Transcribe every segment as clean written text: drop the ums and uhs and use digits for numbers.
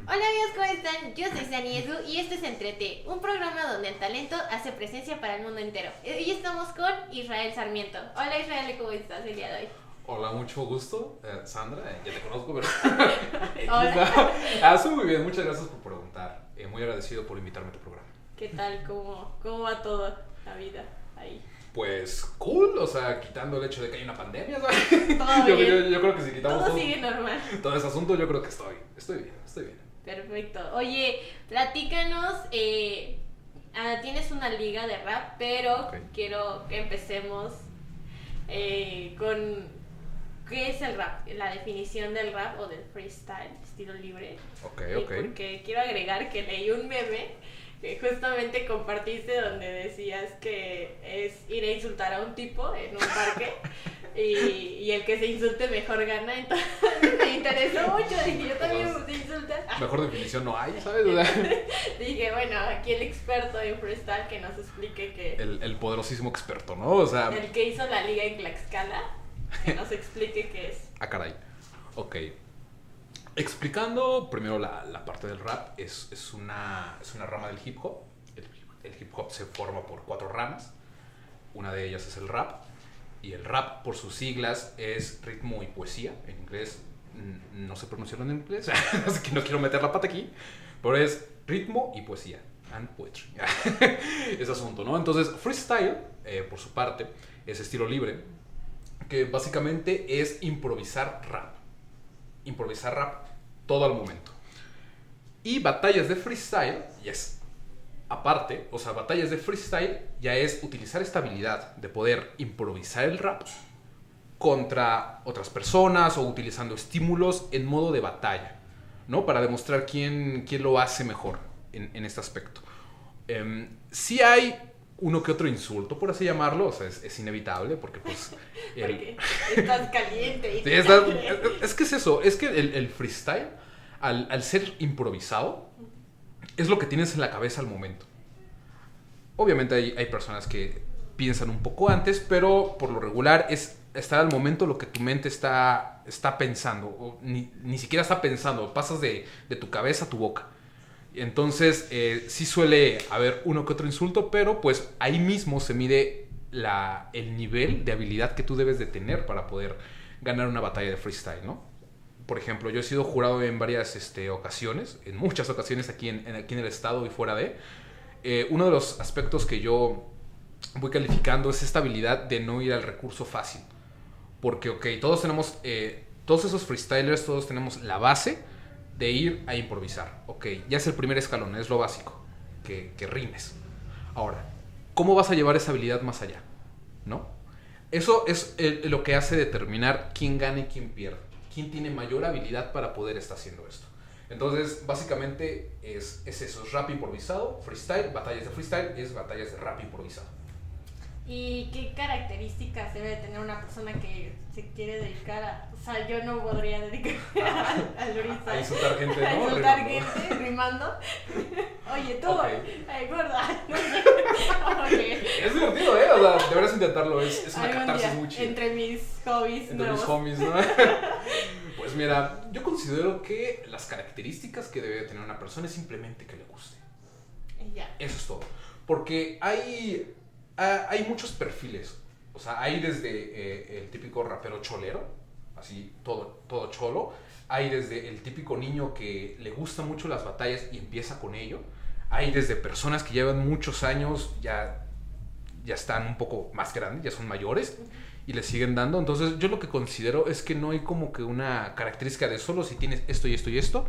Hola amigos, ¿cómo están? Yo soy Sani Edu y esto es Entrete, un programa donde el talento hace presencia para el mundo entero. Hoy estamos con Israel Sarmiento. Hola Israel, ¿cómo estás el día de hoy? Hola, mucho gusto, Sandra, ya te conozco, pero... Hola. Estoy muy bien, muchas gracias por preguntar. Muy agradecido por invitarme a tu programa. ¿Qué tal? ¿Cómo va toda la vida ahí? Pues cool, o sea, quitando el hecho de que hay una pandemia, ¿sabes? Todo Yo, bien. yo creo que si quitamos Todo sigue normal. todo ese asunto, yo creo que estoy bien. Perfecto. Oye, platícanos, tienes una liga de rap, pero Ok. quiero que empecemos con qué es el rap, la definición del rap o del freestyle, estilo libre. Ok. Porque quiero agregar que leí un meme que justamente compartiste donde decías que es ir a insultar a un tipo en un parque y el que se insulte mejor gana. Entonces me interesó mucho, dije, yo también me insultar. Mejor definición no hay, ¿sabes? O sea, Dije, bueno, aquí el experto en freestyle que nos explique que el poderosísimo experto, ¿no? O sea... el que hizo la liga en Tlaxcala, que nos explique qué es. Ah, caray. Ok. Explicando primero la parte del rap, es una rama del hip hop. El hip hop se forma por 4 ramas. Una de ellas es el rap. Y el rap, por sus siglas, es ritmo y poesía. En inglés, no sé pronunciarlo en inglés, así que no quiero meter la pata aquí. Pero es ritmo y poesía. And poetry. Ese asunto, ¿no? Entonces, freestyle, por su parte, es estilo libre, que básicamente es improvisar rap. Improvisar rap todo al momento. Y batallas de freestyle, yes, aparte, o sea, batallas de freestyle ya es utilizar esta habilidad de poder improvisar el rap contra otras personas o utilizando estímulos en modo de batalla, ¿no? Para demostrar quién lo hace mejor en este aspecto. Sí hay uno que otro insulto, por así llamarlo, o sea, es inevitable porque pues... Porque estás caliente. Sí, es que es eso, es que el freestyle, al ser improvisado, es lo que tienes en la cabeza al momento. Obviamente hay personas que piensan un poco antes, pero por lo regular es estar al momento lo que tu mente está pensando, o ni siquiera está pensando, pasas de tu cabeza a tu boca. Entonces, sí suele haber uno que otro insulto, pero pues ahí mismo se mide el nivel de habilidad que tú debes de tener para poder ganar una batalla de freestyle, ¿no? Por ejemplo, yo he sido jurado en varias ocasiones, en muchas ocasiones aquí aquí en el estado y fuera de. Uno de los aspectos que yo voy calificando es esta habilidad de no ir al recurso fácil. Porque, ok, todos esos freestylers, todos tenemos la base de ir a improvisar. Ok, ya es el primer escalón, es lo básico, que rimes. Ahora, ¿cómo vas a llevar esa habilidad más allá? ¿No? Eso es lo que hace determinar quién gana y quién pierde. Quién tiene mayor habilidad para poder estar haciendo esto. Entonces, básicamente es eso, es rap improvisado, freestyle, batallas de freestyle, es batallas de rap improvisado. ¿Y qué características debe tener una persona que se quiere dedicar a... O sea, yo no podría dedicarme al freestyle. A insultar gente, ¿no? A insultar Rimando. gente, rimando. Oye, tú, Ok. Gorda. No sé. Okay. Es divertido, ¿eh? O sea, deberías intentarlo, es una Algún catarsis día, muy chida. entre mis hobbies Entre nuevos. mis homies, ¿no? Pues mira, yo considero que las características que debe tener una persona es simplemente que le guste. Y ya. Eso es todo. Porque hay muchos perfiles. O sea, hay desde el típico rapero cholero, así todo cholo. Hay desde el típico niño que le gustan mucho las batallas y empieza con ello. Hay desde personas que llevan muchos años, ya están un poco más grandes, ya son mayores y le siguen dando. Entonces yo lo que considero es que no hay como que una característica de solo si tienes esto y esto y esto,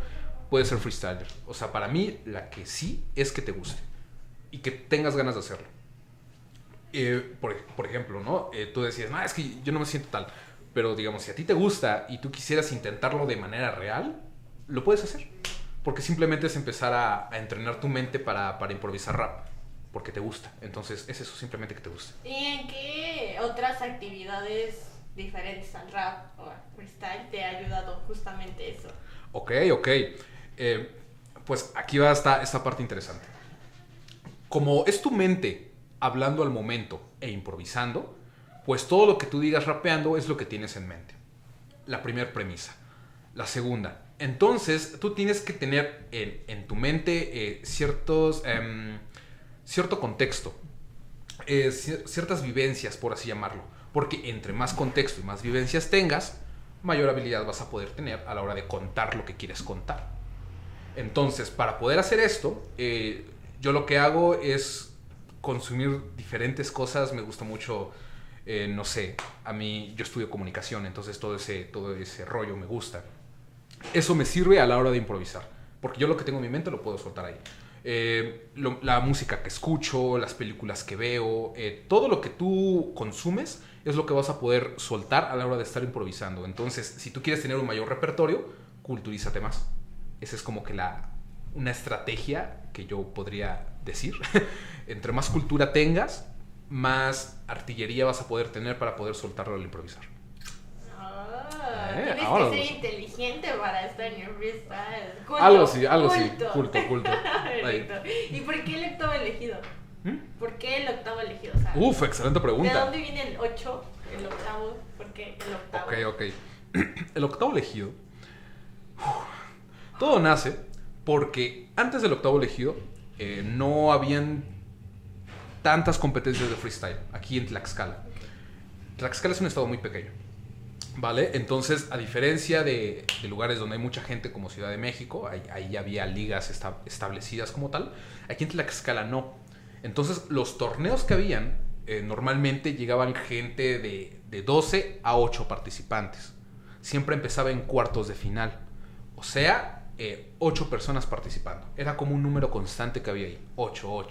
puedes ser freestyler. O sea, para mí la que sí es que te guste y que tengas ganas de hacerlo. Por ejemplo, ¿no? Tú decías, no, es que yo no me siento tal. Pero digamos, si a ti te gusta y tú quisieras intentarlo de manera real, lo puedes hacer. Porque simplemente es empezar a entrenar tu mente para improvisar rap. Porque te gusta. Entonces es eso, simplemente que te guste. ¿Y en qué otras actividades diferentes al rap o al freestyle te ha ayudado justamente eso? Ok. Pues aquí va esta parte interesante. Como es tu mente hablando al momento e improvisando, pues todo lo que tú digas rapeando es lo que tienes en mente. La primera premisa. La segunda, Entonces, tú tienes que tener en tu mente cierto contexto, ciertas vivencias, por así llamarlo. Porque entre más contexto y más vivencias tengas, mayor habilidad vas a poder tener a la hora de contar lo que quieres contar. Entonces, para poder hacer esto, yo lo que hago es consumir diferentes cosas. Me gusta mucho, no sé, a mí yo estudio comunicación, entonces todo ese rollo me gusta. Eso me sirve a la hora de improvisar, porque yo lo que tengo en mi mente lo puedo soltar ahí. La música que escucho, las películas que veo, todo lo que tú consumes es lo que vas a poder soltar a la hora de estar improvisando. Entonces, si tú quieres tener un mayor repertorio, culturízate más. Esa es como que una estrategia que yo podría decir. Entre más cultura tengas, más artillería vas a poder tener para poder soltarlo al improvisar. Tienes que ser inteligente para estar en el freestyle. Algo sí. Culto. ¿Y por qué el octavo elegido? ¿Por qué el octavo elegido? O sea, Excelente pregunta. ¿de dónde viene el 8, el octavo? ¿Por qué el octavo? Ok. El octavo elegido. Todo nace porque antes del octavo elegido no habían tantas competencias de freestyle aquí en Tlaxcala. Tlaxcala es un estado muy pequeño, ¿vale? Entonces, a diferencia de lugares donde hay mucha gente como Ciudad de México, ahí había ligas establecidas como tal, aquí en Tlaxcala no. Entonces, los torneos que habían, normalmente llegaban gente de 12 a 8 participantes. Siempre empezaba en cuartos de final. O sea, 8 personas participando. Era como un número constante que había ahí. 8.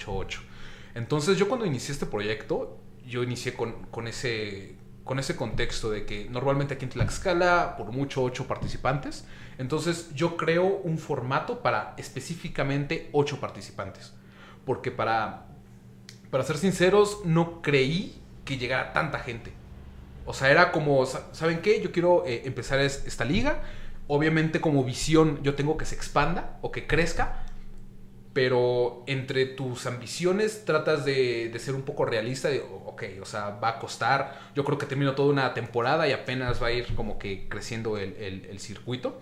Entonces, yo cuando inicié este proyecto, yo inicié con ese contexto de que normalmente aquí en Tlaxcala, por mucho 8 participantes. Entonces, yo creo un formato para específicamente 8 participantes. Porque para ser sinceros, no creí que llegara tanta gente. O sea, era como, ¿saben qué? Yo quiero empezar esta liga. Obviamente, como visión, yo tengo que se expanda o que crezca. Pero entre tus ambiciones tratas de ser un poco realista. Ok, o sea, va a costar. Yo creo que termino toda una temporada y apenas va a ir como que creciendo el circuito.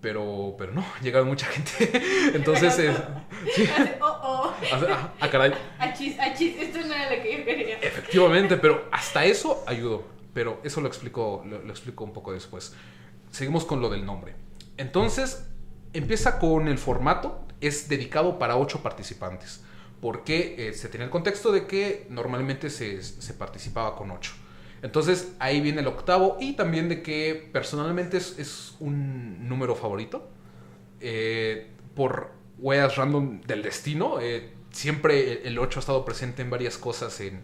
Pero no, llegaron mucha gente. Entonces, sí. Caray. Achis, esto no era lo que yo quería. Efectivamente, pero hasta eso ayudó. Pero eso lo explico un poco después. Seguimos con lo del nombre. Entonces, empieza con el formato. Es dedicado para 8 participantes. Porque se tenía el contexto de que normalmente se participaba con 8. Entonces ahí viene el octavo. Y también de que personalmente es un número favorito. Por huellas random del destino. Siempre el 8 ha estado presente en varias cosas en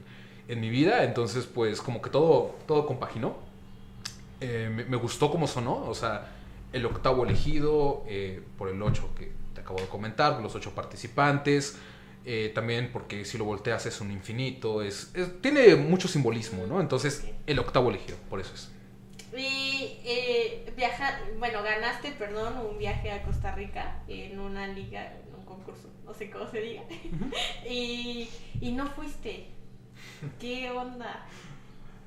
mi vida. Entonces pues como que todo compaginó. Me gustó cómo sonó. O sea, el octavo elegido por el 8 que te acabo de comentar, los 8 participantes, también porque si lo volteas es un infinito, tiene mucho simbolismo, ¿no? Entonces, el octavo elegido, por eso es. Y ganaste, un viaje a Costa Rica en una liga, en un concurso, no sé cómo se diga, y no fuiste. ¿Qué onda?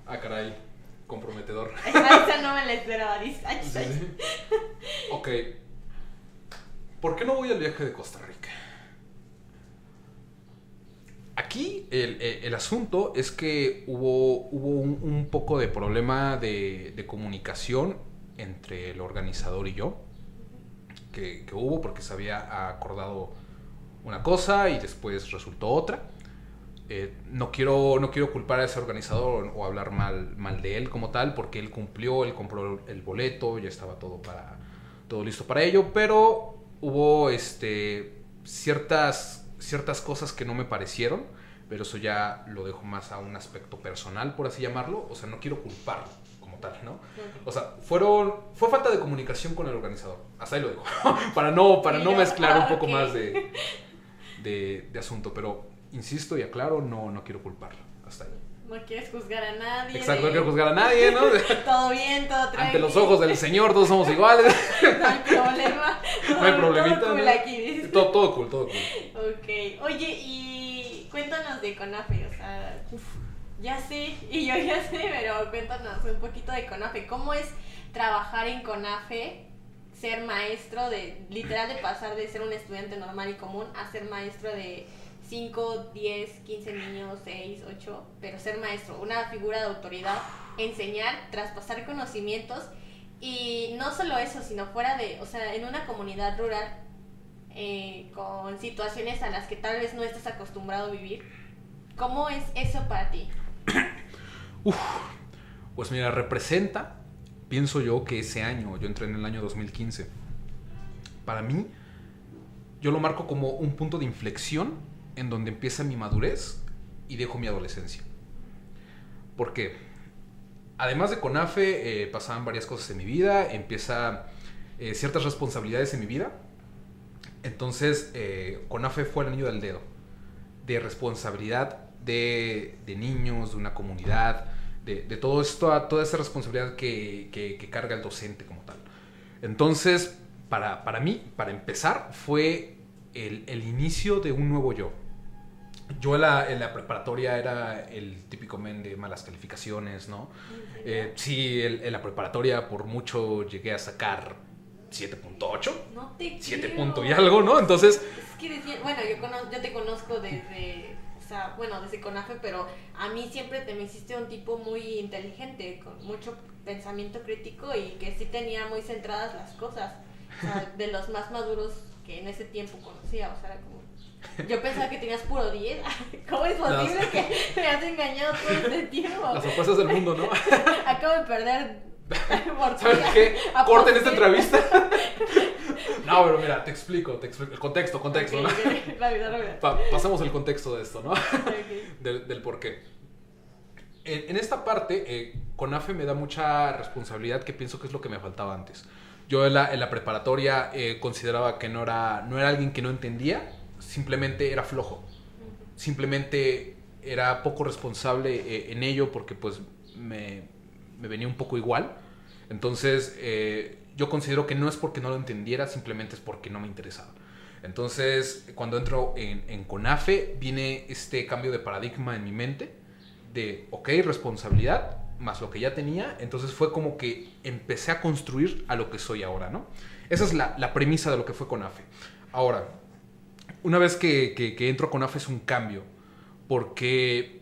Caray, comprometedor. Esa no me la esperaba. Sí. Ok. ¿Por qué no voy al viaje de Costa Rica? Aquí el asunto es que hubo un poco de problema de comunicación entre el organizador y yo. Que hubo porque se había acordado una cosa y después resultó otra. No quiero culpar a ese organizador o hablar mal de él como tal, porque él cumplió, él compró el boleto, ya estaba todo listo para ello, pero hubo ciertas cosas que no me parecieron, pero eso ya lo dejo más a un aspecto personal, por así llamarlo. O sea, no quiero culparlo como tal, ¿no? O sea, fue falta de comunicación con el organizador, hasta ahí lo dejo, para no mezclar un poco más de asunto, pero insisto y aclaro, no quiero culparlo, hasta ahí. No quieres juzgar a nadie. Exacto, no quiero juzgar a nadie, ¿no? Todo bien, todo tranquilo. Ante los ojos del Señor todos somos iguales. No hay problema. No hay problemita. Todo cool aquí, dices. Todo cool. Ok. Oye, y cuéntanos de CONAFE, o sea, ya sé, y yo ya sé, pero cuéntanos un poquito de CONAFE. ¿Cómo es trabajar en CONAFE ser maestro, literal de pasar de ser un estudiante normal y común a ser maestro de 5, 10, 15 niños, 6, 8, pero ser maestro, una figura de autoridad, enseñar, traspasar conocimientos y no solo eso, sino fuera de, o sea, en una comunidad rural con situaciones a las que tal vez no estás acostumbrado a vivir. ¿Cómo es eso para ti? Pues mira, representa, pienso yo que ese año, yo entré en el año 2015, para mí, yo lo marco como un punto de inflexión en donde empieza mi madurez y dejo mi adolescencia. ¿Por qué? Además de CONAFE, pasaban varias cosas en mi vida, empieza ciertas responsabilidades en mi vida. Entonces, CONAFE fue el anillo del dedo de responsabilidad de niños, de una comunidad, de todo esto, toda esa responsabilidad que carga el docente como tal. Entonces, para mí, para empezar, fue el inicio de un nuevo yo. Yo en la preparatoria era el típico men de malas calificaciones, ¿no? Sí, en la preparatoria por mucho llegué a sacar 7.8. No te 7 creo. punto y algo, ¿no? Entonces... Es que decía, bueno, yo te conozco desde, o sea, bueno, desde CONAFE, pero a mí siempre te me hiciste un tipo muy inteligente, con mucho pensamiento crítico y que sí tenía muy centradas las cosas. O sea, de los más maduros que en ese tiempo conocía, o sea, era como... Yo pensaba que tenías puro 10. ¿Cómo es posible que me has engañado todo este tiempo? Las sorpresas del mundo, ¿no? Acabo de perder por ¿Sabes qué? Corten esta entrevista. No, pero mira, te explico. El contexto, Okay, ¿no? rápido. Pasamos el contexto de esto, ¿no? Okay. Del por qué. En esta parte, CONAFE me da mucha responsabilidad que pienso que es lo que me faltaba antes. Yo en la preparatoria consideraba que no era alguien que no entendía, simplemente era flojo. Simplemente era poco responsable en ello porque pues me venía un poco igual. Entonces yo considero que no es porque no lo entendiera, simplemente es porque no me interesaba. Entonces cuando entro en CONAFE viene este cambio de paradigma en mi mente de, ok, responsabilidad más lo que ya tenía. Entonces fue como que empecé a construir a lo que soy ahora, ¿no? Esa es la premisa de lo que fue CONAFE. Ahora, una vez que entro a CONAFE es un cambio, porque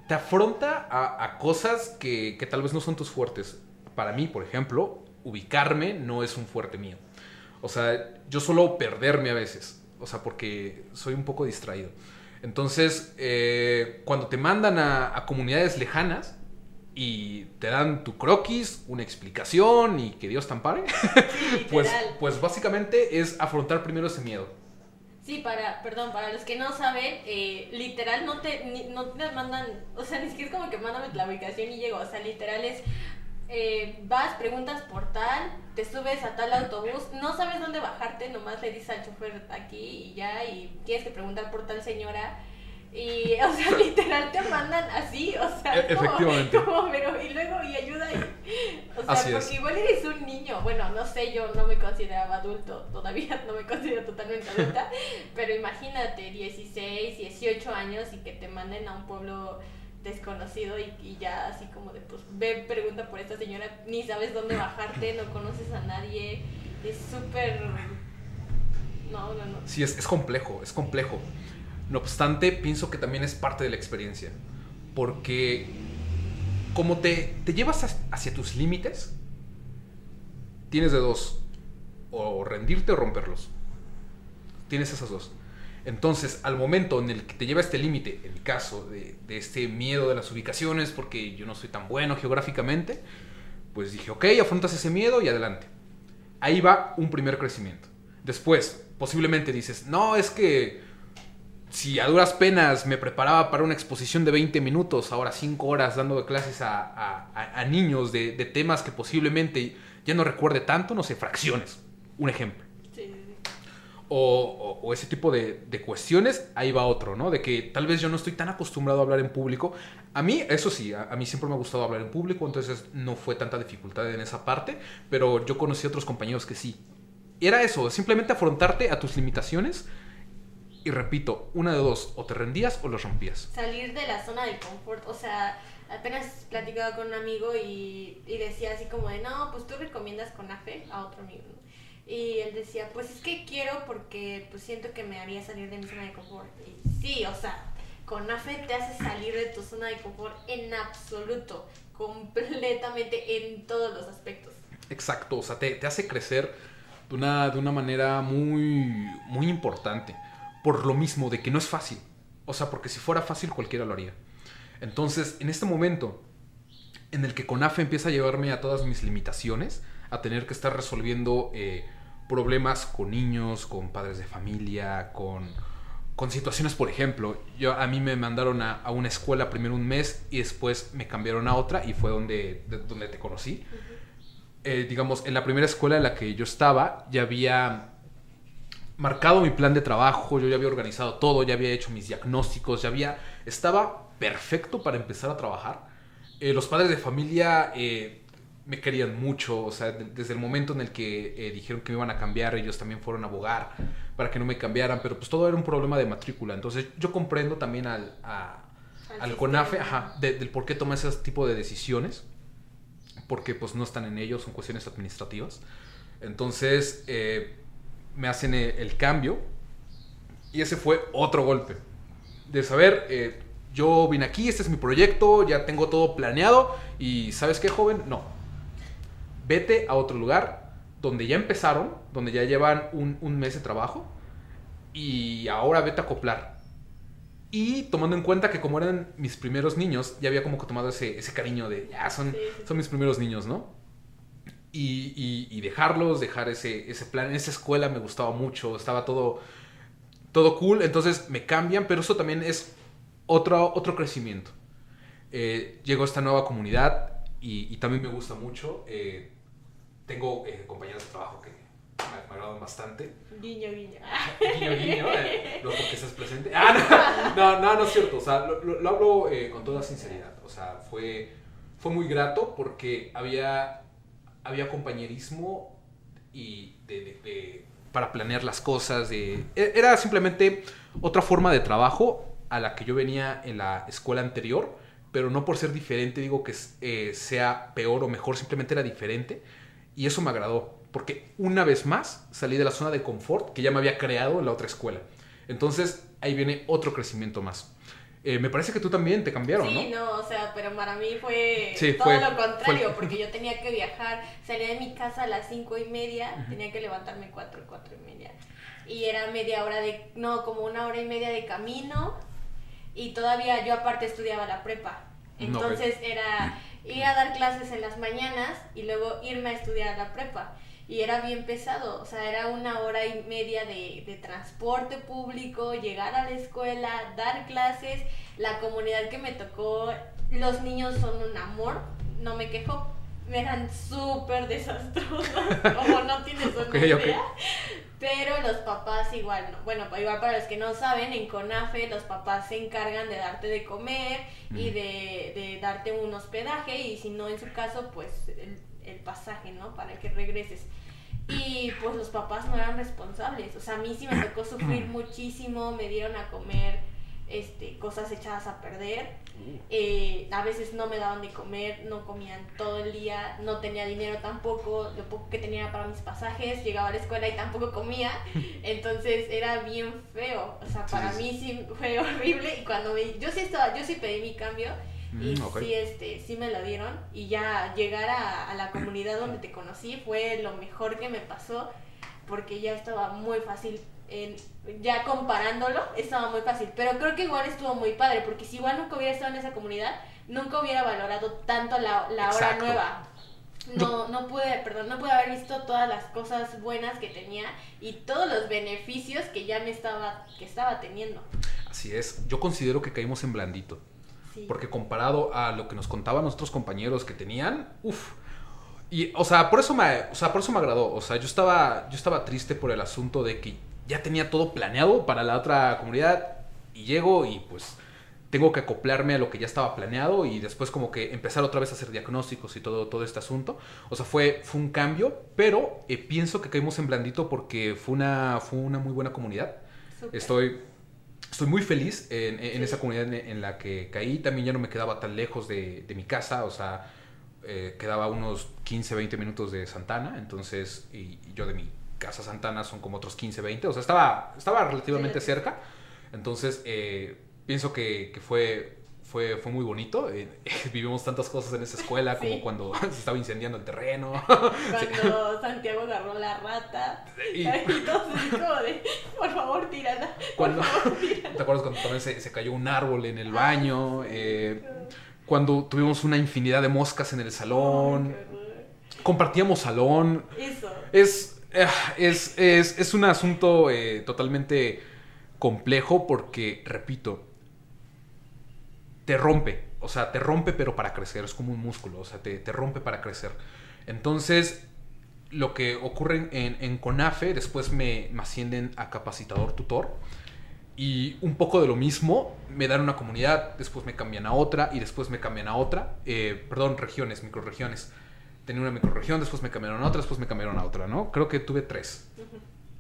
te afronta a cosas que tal vez no son tus fuertes. Para mí, por ejemplo, ubicarme no es un fuerte mío. O sea, yo suelo perderme a veces, o sea, porque soy un poco distraído. Entonces, cuando te mandan a comunidades lejanas y te dan tu croquis, una explicación y que Dios te ampare, Sí, pues básicamente es afrontar primero ese miedo. Sí, para los que no saben, literal no te mandan, o sea, ni siquiera es como que mándame la ubicación y llego, o sea, literal es, vas, preguntas por tal, te subes a tal autobús, no sabes dónde bajarte, nomás le dices al chofer aquí y ya, y tienes que preguntar por tal señora, y, o sea, literal te mandan así, o sea, efectivamente. Pero, y luego, y ayuda, o sea, Así porque es. igual eres un niño, bueno, no sé, yo no me consideraba adulto, todavía no me considero totalmente adulta, pero imagínate, 16, 18 años y que te manden a un pueblo desconocido y ya así como de, pues, ve, pregunta por esta señora, ni sabes dónde bajarte, no conoces a nadie, es súper... No. Sí, es complejo, es complejo. No obstante, pienso que también es parte de la experiencia. Porque como te llevas hacia tus límites, tienes de dos. O rendirte o romperlos. Tienes esas dos. Entonces, al momento en el que te lleva este límite, el caso de este miedo de las ubicaciones, porque yo no soy tan bueno geográficamente, pues dije, ok, afrontas ese miedo y adelante. Ahí va un primer crecimiento. Después, posiblemente dices, no, es que si a duras penas me preparaba para una exposición de 20 minutos, ahora 5 horas dando clases a niños de temas que posiblemente ya no recuerde tanto, no sé, fracciones, un ejemplo. Sí. O ese tipo de cuestiones, ahí va otro, ¿no? De que tal vez yo no estoy tan acostumbrado a hablar en público. A mí, eso sí, a mí siempre me ha gustado hablar en público, entonces no fue tanta dificultad en esa parte, pero yo conocí a otros compañeros que sí. Era eso, simplemente afrontarte a tus limitaciones. Y repito, una de dos, o te rendías o los rompías. Salir de la zona de confort, o sea, apenas platicaba con un amigo y decía así como de, no, pues tú recomiendas CONAFE a otro amigo, ¿no? Y él decía, pues es que quiero porque pues siento que me haría salir de mi zona de confort. Y sí, o sea, CONAFE te hace salir de tu zona de confort en absoluto, completamente en todos los aspectos. Exacto, o sea, te hace crecer de una manera muy importante. Por lo mismo, de que no es fácil. O sea, porque si fuera fácil cualquiera lo haría. Entonces, en este momento en el que CONAFE empieza a llevarme a todas mis limitaciones, a tener que estar resolviendo problemas con niños, con padres de familia, con situaciones, por ejemplo, a mí me mandaron a una escuela primero un mes y después me cambiaron a otra y fue donde te conocí. Digamos, en la primera escuela en la que yo estaba, ya había marcado mi plan de trabajo, yo ya había organizado todo, ya había hecho mis diagnósticos, estaba perfecto para empezar a trabajar. Los padres de familia me querían mucho, o sea, desde el momento en el que dijeron que me iban a cambiar, ellos también fueron a abogar para que no me cambiaran, pero pues todo era un problema de matrícula. Entonces yo comprendo también al CONAFE, del por qué toma ese tipo de decisiones, porque pues no están en ellos, son cuestiones administrativas. Entonces me hacen el cambio y ese fue otro golpe de saber, yo vine aquí, este es mi proyecto, ya tengo todo planeado y ¿sabes qué, joven? No, vete a otro lugar donde ya empezaron, donde ya llevan un mes de trabajo y ahora vete a acoplar. Y tomando en cuenta que como eran mis primeros niños, ya había como que tomado ese cariño de, ya son mis primeros niños, ¿no? Y dejar ese plan. En esa escuela me gustaba mucho, estaba todo cool, entonces me cambian, pero eso también es otro crecimiento. Llegó a esta nueva comunidad y también me gusta mucho. Tengo compañeros de trabajo que me agradan bastante. Guiño, guiño. Guiño, guiño, no porque estás presente. No es cierto, o sea, lo hablo con toda sinceridad. O sea, fue muy grato porque había compañerismo y para planear las cosas. Era simplemente otra forma de trabajo a la que yo venía en la escuela anterior, pero no por ser diferente digo que sea peor o mejor, simplemente era diferente y eso me agradó, porque una vez más salí de la zona de confort que ya me había creado en la otra escuela. Entonces ahí viene otro crecimiento más. Me parece que tú también te cambiaron, ¿no? Sí, no, o sea, pero para mí fue todo lo contrario, porque yo tenía que viajar, salía de mi casa a las 5:30, tenía que levantarme 4:30, y era como 1 hora y media de camino, y todavía yo aparte estudiaba la prepa, entonces era ir a dar clases en las mañanas y luego irme a estudiar la prepa. Y era bien pesado, o sea, era 1 hora y media de transporte público, llegar a la escuela, dar clases, la comunidad que me tocó, los niños son un amor, no me quejo, eran súper desastrosos, como no tienes una idea, pero los papás igual, no. Bueno, igual para los que no saben, en CONAFE los papás se encargan de darte de comer y de darte un hospedaje y si no en su caso, pues el pasaje, ¿no? Para que regreses. Y pues los papás no eran responsables, o sea, a mí sí me tocó sufrir muchísimo, me dieron a comer cosas echadas a perder, a veces no me daban de comer, no comían todo el día, no tenía dinero tampoco, lo poco que tenía era para mis pasajes, llegaba a la escuela y tampoco comía, entonces era bien feo, o sea, para mí sí fue horrible y cuando yo sí pedí mi cambio. Y sí me lo dieron y ya llegar a la comunidad donde te conocí fue lo mejor que me pasó porque ya estaba muy fácil, ya comparándolo estaba muy fácil, pero creo que igual estuvo muy padre porque si igual nunca hubiera estado en esa comunidad nunca hubiera valorado tanto la hora nueva. No pude haber visto todas las cosas buenas que tenía y todos los beneficios que ya estaba teniendo. Así es, yo considero que caímos en blandito. Porque comparado a lo que nos contaban nuestros compañeros que tenían, y o sea, por eso me agradó. O sea, yo estaba triste por el asunto de que ya tenía todo planeado para la otra comunidad y llego y pues tengo que acoplarme a lo que ya estaba planeado y después como que empezar otra vez a hacer diagnósticos y todo este asunto. O sea, fue un cambio, pero pienso que caímos en blandito porque fue una muy buena comunidad. Super. estoy muy feliz en Sí. esa comunidad en la que caí. También ya no me quedaba tan lejos de mi casa, o sea, quedaba unos 15, 20 minutos de Santana, entonces, y yo de mi casa a Santana son como otros 15, 20, o sea, estaba relativamente Sí. cerca, entonces pienso que fue muy bonito. Vivimos tantas cosas en esa escuela, como Sí. cuando se estaba incendiando el terreno. Cuando Santiago agarró la rata Y y todos así como de, por favor, tírala. cuando, Por favor, tírala. ¿te acuerdas cuando también se cayó un árbol en el baño? Cuando tuvimos una infinidad de moscas en el salón. Ay, qué horror. Compartíamos salón. Eso. Es un asunto totalmente complejo porque, repito, te rompe. O sea, te rompe pero para crecer. Es como un músculo. O sea, te rompe para crecer. Entonces, lo que ocurre en CONAFE, después me ascienden a capacitador tutor. Y un poco de lo mismo, me dan una comunidad, después me cambian a otra y después me cambian a otra. Regiones, microrregiones. Tenía una microrregión, después me cambiaron a otra, después me cambiaron a otra, ¿no? Creo que tuve 3.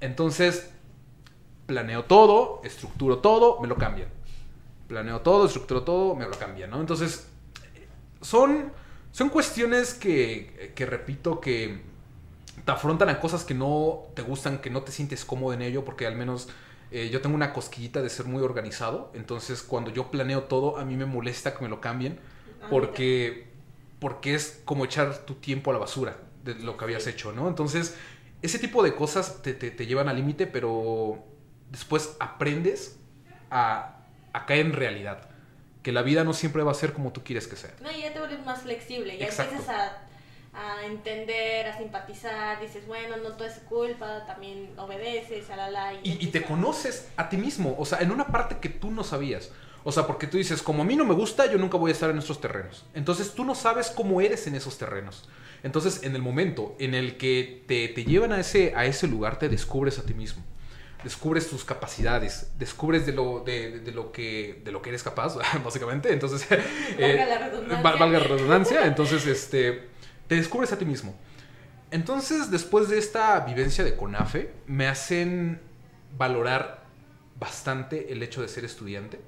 Entonces, planeo todo, estructuro todo, me lo cambian. Planeo todo, estructuro todo, me lo cambian, ¿no? Entonces, son cuestiones que repito, que te afrontan a cosas que no te gustan, que no te sientes cómodo en ello, porque al menos yo tengo una cosquillita de ser muy organizado. Entonces, cuando yo planeo todo, a mí me molesta que me lo cambien, porque es como echar tu tiempo a la basura de lo que habías hecho, ¿no? Entonces, ese tipo de cosas te llevan al límite, pero después aprendes a caer en realidad. Que la vida no siempre va a ser como tú quieres que sea. No, y ya te vuelves más flexible, ya Exacto. empiezas a entender, a simpatizar, dices, bueno, no todo es su culpa, también obedeces, alala. Y te conoces a ti mismo, o sea, en una parte que tú no sabías. O sea, porque tú dices, como a mí no me gusta, yo nunca voy a estar en estos terrenos. Entonces tú no sabes cómo eres en esos terrenos. Entonces, en el momento en el que te llevan a ese lugar, te descubres a ti mismo. Descubres tus capacidades, descubres de lo que eres capaz, básicamente. Entonces, Valga la redundancia. valga la redundancia. Entonces, te descubres a ti mismo. Entonces, después de esta vivencia de CONAFE, me hacen valorar bastante el hecho de ser estudiante.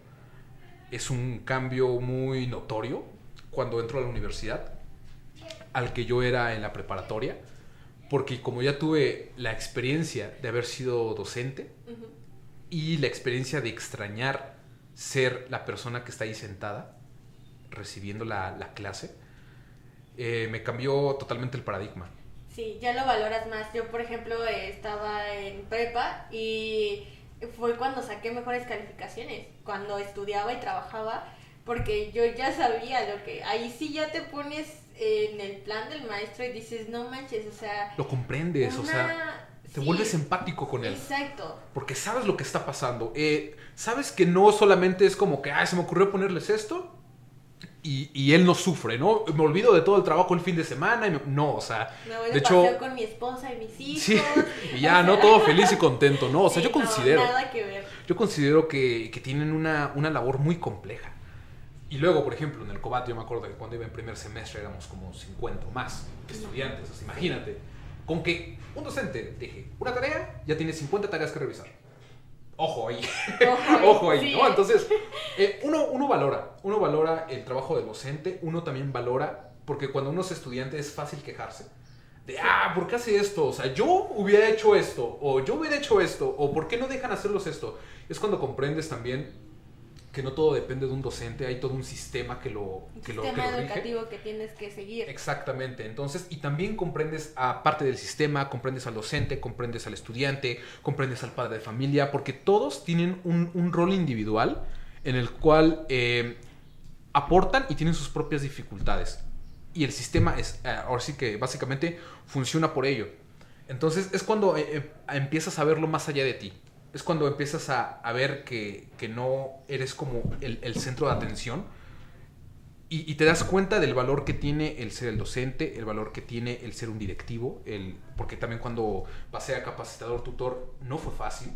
Es un cambio muy notorio cuando entro a la universidad, al que yo era en la preparatoria, porque como ya tuve la experiencia de haber sido docente y la experiencia de extrañar ser la persona que está ahí sentada recibiendo la clase, me cambió totalmente el paradigma. Sí, ya lo valoras más. Yo, por ejemplo, estaba en prepa y fue cuando saqué mejores calificaciones, cuando estudiaba y trabajaba, porque yo ya sabía lo que... Ahí sí ya te pones en el plan del maestro y dices, no manches, o sea... Lo comprendes, o sea, te vuelves empático con él. Exacto. Porque sabes lo que está pasando. Sabes que no solamente es como que, se me ocurrió ponerles esto y él no sufre, ¿no? Me olvido de todo el trabajo el fin de semana. No, o sea, Me voy de de hecho, paseo con mi esposa y mis hijos. sí, y ya, ¿no? Todo feliz y contento, ¿no? O sea, Sí, yo considero... No, nada que ver. Yo considero que tienen una labor muy compleja. Y luego, por ejemplo, en el COBAT, yo me acuerdo que cuando iba en primer semestre éramos como 50 o más estudiantes. O sea, imagínate, con que un docente deje una tarea, ya tiene 50 tareas que revisar. Ojo ahí. Ojo ahí, sí, ¿no? Entonces, uno valora el trabajo del docente, uno también valora, porque cuando uno es estudiante es fácil quejarse. De, ¿por qué hace esto? O sea, yo hubiera hecho esto, o yo hubiera hecho esto, o ¿por qué no dejan hacerlos esto? Es cuando comprendes también que no todo depende de un docente, hay todo un sistema que lo sistema rige. educativo que tienes que seguir. Exactamente, entonces, y también comprendes a parte del sistema, comprendes al docente, comprendes al estudiante, comprendes al padre de familia, porque todos tienen un rol individual en el cual aportan y tienen sus propias dificultades. Y el sistema ahora sí que básicamente funciona por ello. Entonces es cuando empiezas a verlo más allá de ti. Es cuando empiezas a ver que no eres como el centro de atención y te das cuenta del valor que tiene el ser el docente, el valor que tiene el ser un directivo, porque también cuando pasé a capacitador tutor no fue fácil.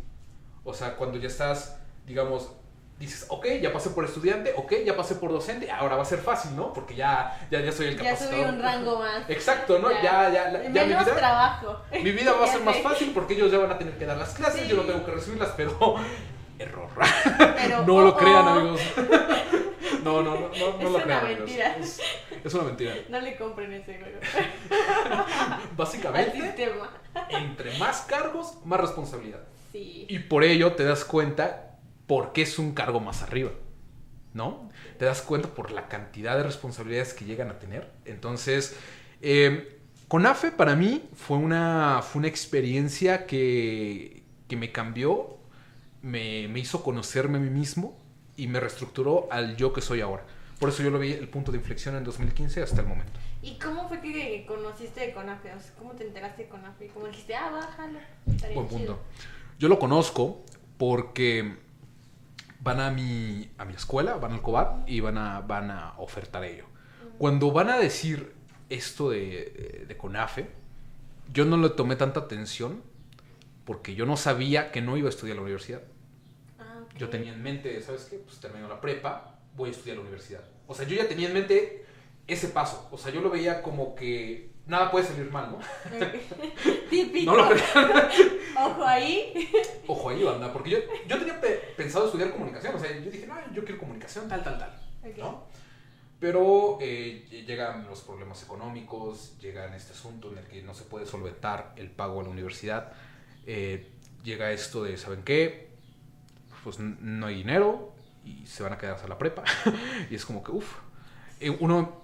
O sea, cuando ya estás, digamos, dices, ok, ya pasé por estudiante, ok, ya pasé por docente, ahora va a ser fácil, ¿no? Porque ya soy el capacitador. Ya subí un rango más. Exacto, ¿no? Ya menos trabajo. Mi vida va a ser más fácil porque ellos ya van a tener que dar las clases, Sí. yo no tengo que recibirlas, pero Error. Pero, No lo crean, amigos. No lo crean, una amigos. mentira. Es una mentira. No le compren ese juego. Al Básicamente, sistema. entre más cargos, más responsabilidad. Sí. Y por ello te das cuenta por qué es un cargo más arriba, ¿no? Te das cuenta por la cantidad de responsabilidades que llegan a tener. Entonces, CONAFE para mí fue una experiencia que me cambió, me hizo conocerme a mí mismo y me reestructuró al yo que soy ahora. Por eso yo lo vi el punto de inflexión en 2015 hasta el momento. ¿Y cómo fue que conociste de CONAFE? O sea, ¿cómo te enteraste de CONAFE? ¿Cómo dijiste, bájalo? Estaría Buen chido. punto. Yo lo conozco porque van a mi escuela, van al COBAT y van a ofertar ello. Cuando van a decir esto de CONAFE, yo no le tomé tanta atención porque yo no sabía que no iba a estudiar a la universidad. Ok. Yo tenía en mente, ¿sabes qué? Pues termino la prepa, voy a estudiar a la universidad. O sea, yo ya tenía en mente ese paso. O sea, yo lo veía como que nada puede salir mal, ¿no? Típico. No lo crean. Ojo ahí. Ojo ahí, banda, porque yo tenía pensado estudiar comunicación. O sea, yo dije, no, yo quiero comunicación, tal, Ok. ¿no? Pero llegan los problemas económicos, llegan este asunto en el que no se puede solventar el pago a la universidad. Llega esto de, ¿saben qué? Pues no hay dinero y se van a quedar hasta la prepa. Y es como que, uno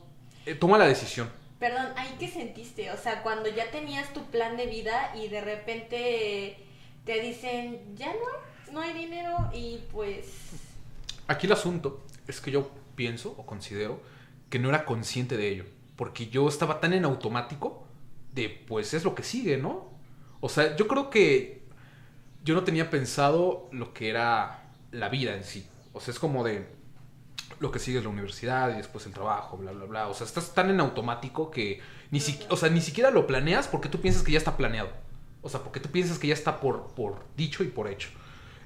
toma la decisión. Perdón, ¿ahí qué sentiste? O sea, cuando ya tenías tu plan de vida y de repente te dicen, ya no hay dinero y pues... Aquí el asunto es que yo pienso o considero que no era consciente de ello. Porque yo estaba tan en automático de, pues es lo que sigue, ¿no? O sea, yo creo que yo no tenía pensado lo que era la vida en sí. O sea, es como de lo que sigue es la universidad y después el trabajo, bla, bla, bla. O sea, estás tan en automático que ni siquiera lo planeas porque tú piensas que ya está planeado. O sea, porque tú piensas que ya está por dicho y por hecho.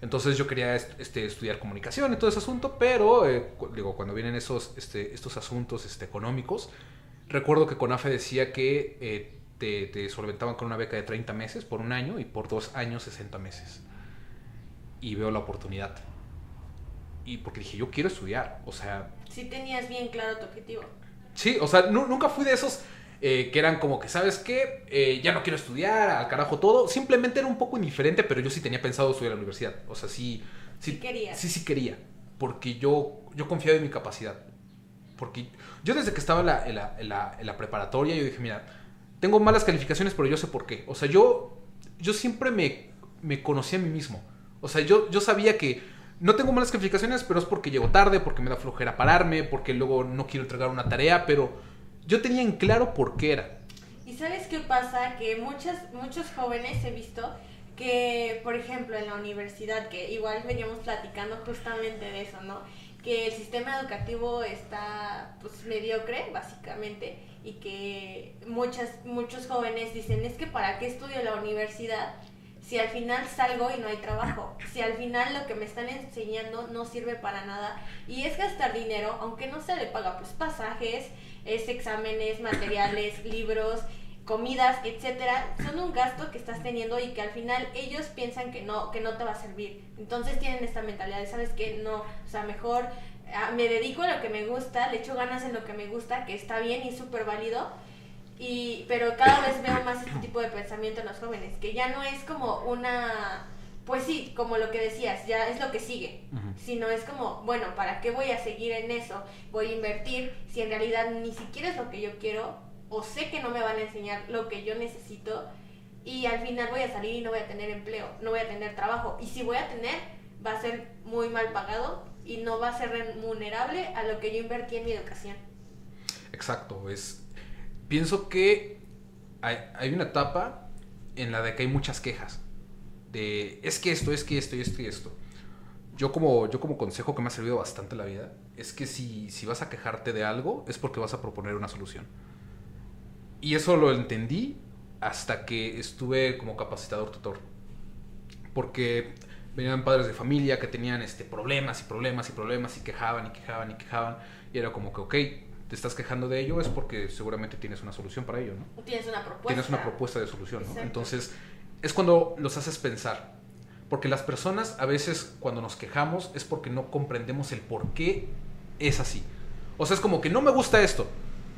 Entonces yo quería estudiar comunicación y todo ese asunto, pero cuando vienen estos asuntos económicos, recuerdo que CONAFE decía que te solventaban con una beca de 30 meses por un año y por 2 años 60 meses. Y veo la oportunidad. Y porque dije, yo quiero estudiar, o sea... Sí tenías bien claro tu objetivo. Sí, o sea, nunca fui de esos que eran como que, ¿sabes qué? Ya no quiero estudiar, al carajo todo. Simplemente era un poco indiferente, pero yo sí tenía pensado estudiar en la universidad. O sea, sí querías. Sí quería. Porque yo confiaba en mi capacidad. Porque yo desde que estaba en la preparatoria, yo dije, mira, tengo malas calificaciones, pero yo sé por qué. O sea, yo siempre me conocí a mí mismo. O sea, yo sabía que no tengo malas calificaciones, pero es porque llego tarde, porque me da flojera pararme, porque luego no quiero entregar una tarea, pero yo tenía en claro por qué era. ¿Y sabes qué pasa? Que muchos jóvenes he visto que, por ejemplo, en la universidad, que igual veníamos platicando justamente de eso, ¿no? Que el sistema educativo está, pues, mediocre, básicamente, y que muchos jóvenes dicen, es que ¿para qué estudio la universidad si al final salgo y no hay trabajo? Si al final lo que me están enseñando no sirve para nada y es gastar dinero, aunque no se le paga pues pasajes, es exámenes, materiales, libros, comidas, etcétera, son un gasto que estás teniendo y que al final ellos piensan que no te va a servir. Entonces tienen esta mentalidad de, ¿sabes qué? No, o sea, mejor me dedico a lo que me gusta, le echo ganas en lo que me gusta, que está bien y es súper válido. Pero cada vez veo más este tipo de pensamiento en los jóvenes, que ya no es como una, pues sí, como lo que decías, ya es lo que sigue, sino es como, bueno, ¿para qué voy a seguir en eso? Voy a invertir si en realidad ni siquiera es lo que yo quiero, o sé que no me van a enseñar lo que yo necesito, y al final voy a salir y no voy a tener empleo, no voy a tener trabajo, y si voy a tener, va a ser muy mal pagado y no va a ser remunerable a lo que yo invertí en mi educación. Exacto, pienso que hay una etapa en la de que hay muchas quejas. De, es que esto. Yo como consejo que me ha servido bastante en la vida, es que si vas a quejarte de algo, es porque vas a proponer una solución. Y eso lo entendí hasta que estuve como capacitador tutor. Porque venían padres de familia que tenían problemas y quejaban. Y era como que, ok, te estás quejando de ello, es porque seguramente tienes una solución para ello, ¿no? Tienes una propuesta. Tienes una propuesta de solución, ¿no? Exacto. Entonces, es cuando los haces pensar. Porque las personas a veces cuando nos quejamos es porque no comprendemos el por qué es así. O sea, es como que no me gusta esto,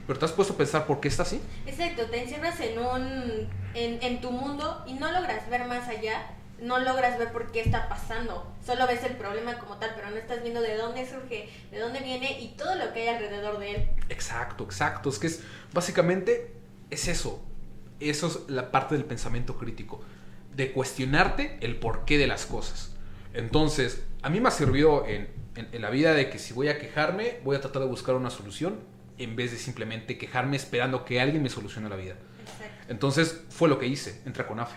pero ¿te has puesto a pensar por qué está así? Exacto, te encierras en tu mundo y no logras ver más allá, no logras ver por qué está pasando. Solo ves el problema como tal, pero no estás viendo de dónde surge, de dónde viene y todo lo que hay alrededor de él. Exacto. Es que básicamente es eso. Eso es la parte del pensamiento crítico. De cuestionarte el porqué de las cosas. Entonces, a mí me ha servido en la vida de que si voy a quejarme, voy a tratar de buscar una solución en vez de simplemente quejarme esperando que alguien me solucione la vida. Exacto. Entonces, fue lo que hice, entré a CONAFE.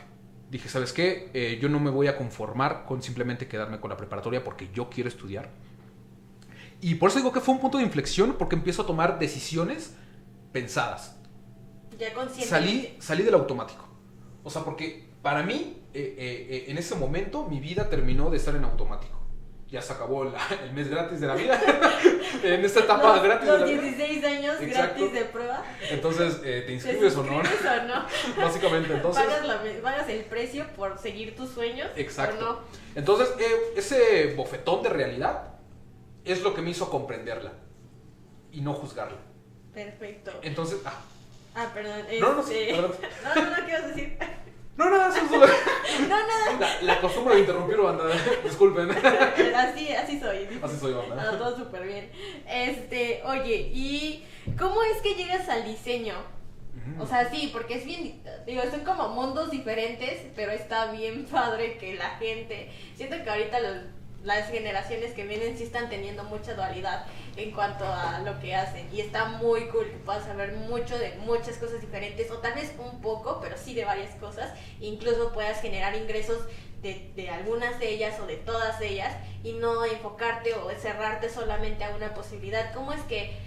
Dije, ¿sabes qué? Yo no me voy a conformar con simplemente quedarme con la preparatoria porque yo quiero estudiar. Y por eso digo que fue un punto de inflexión porque empiezo a tomar decisiones pensadas. Ya consciente. Salí del automático. O sea, porque para mí, en ese momento, mi vida terminó de estar en automático. Ya se acabó el mes gratis de la vida. En esta etapa gratis de la vida. Los 16 años Exacto. gratis de prueba. Entonces, ¿te inscribes o no? o no? Básicamente, entonces... Pagas el precio por seguir tus sueños. Exacto. ¿O no? Entonces, ese bofetón de realidad es lo que me hizo comprenderla y no juzgarla. Perfecto. Entonces, Perdón. No, sí, perdón. No, ¿qué vas a decir? No, nada, eso es solo... No, nada. La costumbre de interrumpir, banda. Disculpen. Así soy. Así soy, banda. Todo súper bien. Oye, ¿y cómo es que llegas al diseño? O sea, sí, porque es bien, digo, son como mundos diferentes, pero está bien padre que la gente, siento que ahorita las generaciones que vienen sí están teniendo mucha dualidad en cuanto a lo que hacen, y está muy cool que puedas saber mucho de muchas cosas diferentes, o tal vez un poco, pero sí de varias cosas, incluso puedas generar ingresos de algunas de ellas o de todas ellas, y no enfocarte o cerrarte solamente a una posibilidad. ¿Cómo es que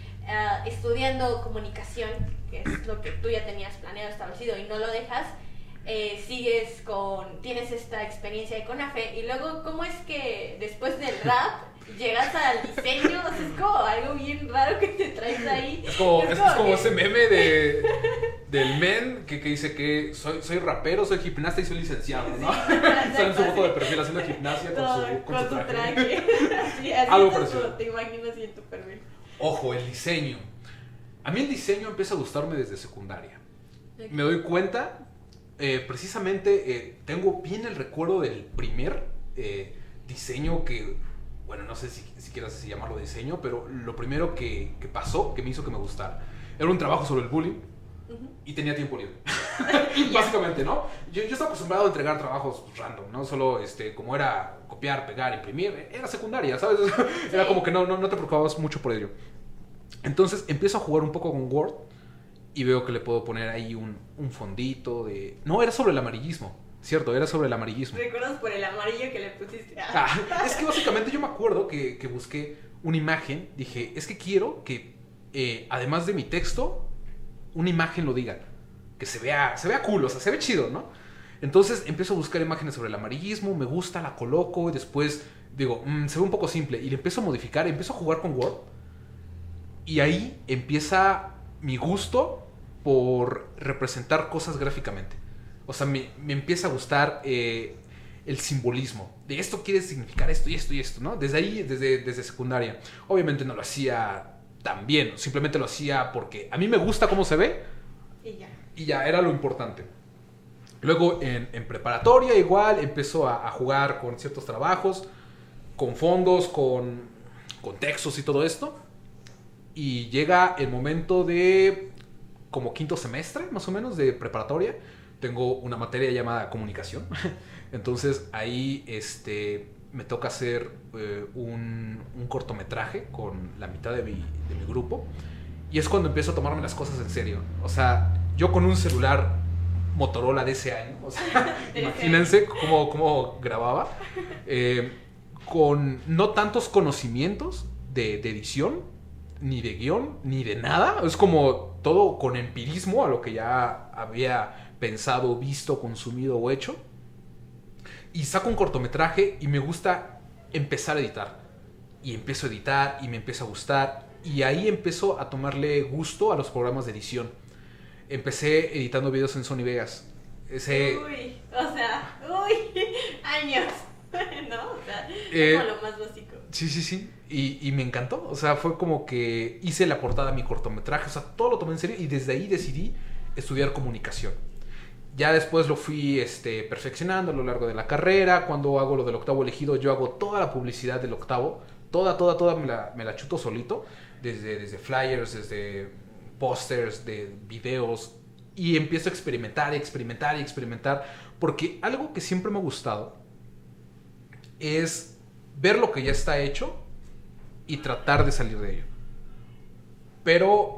estudiando comunicación, que es lo que tú ya tenías planeado, establecido, y no lo dejas, tienes esta experiencia de CONAFE, y luego cómo es que después del rap llegas al diseño? O sea, es como algo bien raro que te traes ahí. Es como ese meme del men que dice que soy rapero, soy gimnasta y soy licenciado, ¿no? Sí, sale en su foto de perfil haciendo gimnasia con su traje. Así Algo parecido. te imagino así en tu perfil. Ojo, el diseño. A mí el diseño empieza a gustarme desde secundaria. Okay. Me doy cuenta, precisamente tengo bien el recuerdo del primer diseño que, bueno, no sé si quieras así llamarlo diseño, pero lo primero que pasó, que me hizo que me gustara, era un trabajo sobre el bullying y tenía tiempo libre. Básicamente, ¿no? Yo estaba acostumbrado a entregar trabajos random, ¿no? Solo como era copiar, pegar, imprimir, era secundaria, ¿sabes? Era como que no te preocupabas mucho por ello. Entonces empiezo a jugar un poco con Word y veo que le puedo poner ahí un fondito de... No, era sobre el amarillismo, ¿cierto? Era sobre el amarillismo. ¿Recuerdas por el amarillo que le pusiste? Es que básicamente yo me acuerdo que busqué una imagen, dije, es que quiero que, además de mi texto, una imagen lo diga, que se vea cool, o sea, se ve chido, ¿no? Entonces empiezo a buscar imágenes sobre el amarillismo, me gusta, la coloco y después digo, se ve un poco simple, y le empiezo a modificar, empiezo a jugar con Word. Y ahí empieza mi gusto por representar cosas gráficamente. O sea, me empieza a gustar el simbolismo. De esto quiere significar esto y esto y esto, ¿no? Desde ahí, desde secundaria. Obviamente no lo hacía tan bien. Simplemente lo hacía porque a mí me gusta cómo se ve. Y ya, era lo importante. Luego en preparatoria igual empezó a jugar con ciertos trabajos, con fondos, con textos y todo esto. Y llega el momento de como quinto semestre, más o menos, de preparatoria. Tengo una materia llamada comunicación. Entonces ahí me toca hacer un cortometraje con la mitad de mi grupo. Y es cuando empiezo a tomarme las cosas en serio. O sea, yo con un celular Motorola de ese año, o sea, imagínense cómo grababa, con no tantos conocimientos de edición, ni de guión, ni de nada. Es como todo con empirismo a lo que ya había pensado, visto, consumido o hecho. Y saco un cortometraje y me gusta empezar a editar. Y empiezo a editar y me empieza a gustar. Y ahí empiezo a tomarle gusto a los programas de edición. Empecé editando videos en Sony Vegas. Uy, años. Es como lo más básico. Sí. Y me encantó. O sea, fue como que hice la portada de mi cortometraje. O sea, todo lo tomé en serio y desde ahí decidí estudiar comunicación. Ya después lo fui perfeccionando a lo largo de la carrera. Cuando hago lo del octavo elegido, yo hago toda la publicidad del octavo. Toda me la chuto solito. Desde flyers, desde pósters, de videos. Y empiezo a experimentar. Porque algo que siempre me ha gustado es ver lo que ya está hecho y tratar de salir de ello. Pero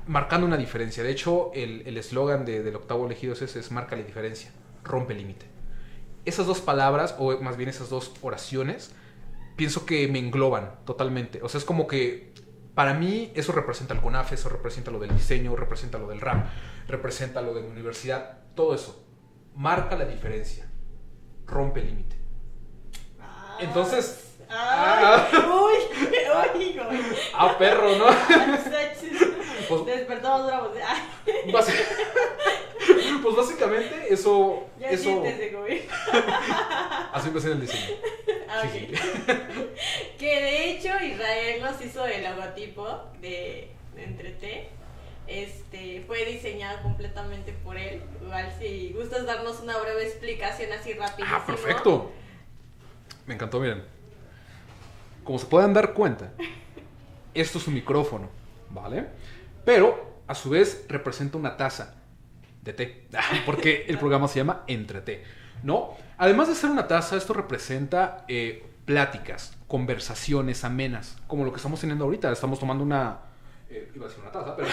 marcando una diferencia. De hecho, el eslogan del octavo elegido es marca la diferencia, rompe el límite. Esas dos palabras, o más bien esas dos oraciones, pienso que me engloban totalmente. O sea, es como que para mí eso representa el CONAFE, eso representa lo del diseño, representa lo del rap, representa lo de la universidad, todo eso. Marca la diferencia, rompe el límite. Entonces... Uy. Perro, ¿no? Pues, despertamos bravos. Pues básicamente eso... Ya siéntese, güey. Así empecé en el diseño. Okay. Que de hecho Israel nos hizo el logotipo de Entrete. Fue diseñado completamente por él. Igual si gustas darnos una breve explicación así rapidísimo. Perfecto. Me encantó, miren. Como se pueden dar cuenta, esto es un micrófono, ¿vale? Pero a su vez representa una taza de té, porque el programa se llama Entrete, ¿no? Además de ser una taza, esto representa pláticas, conversaciones amenas, como lo que estamos teniendo ahorita. Estamos tomando iba a decir una taza, pero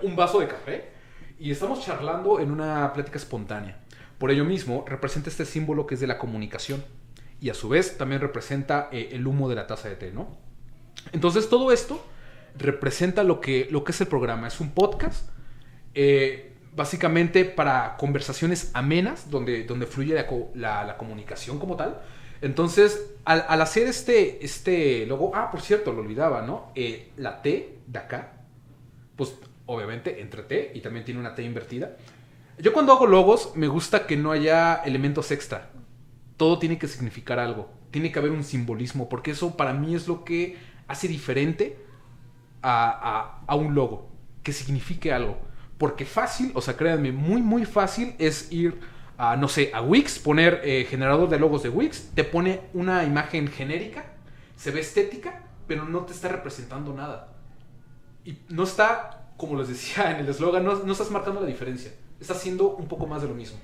un vaso de café, y estamos charlando en una plática espontánea. Por ello mismo, representa este símbolo que es de la comunicación, y a su vez también representa el humo de la taza de té, ¿no? Entonces todo esto representa lo que es el programa. Es un podcast básicamente para conversaciones amenas, donde fluye la comunicación como tal. Entonces, al hacer este logo... por cierto, lo olvidaba, ¿no? La T de acá, pues obviamente entre T, y también tiene una T invertida. Yo cuando hago logos me gusta que no haya elementos extra. Todo tiene que significar algo. Tiene que haber un simbolismo, porque eso para mí es lo que hace diferente a un logo. Que signifique algo. Porque fácil, o sea, créanme, muy, muy fácil es ir a, no sé, a Wix, poner generador de logos de Wix, te pone una imagen genérica, se ve estética, pero no te está representando nada. Y no está, como les decía en el eslogan, no estás marcando la diferencia. Estás haciendo un poco más de lo mismo.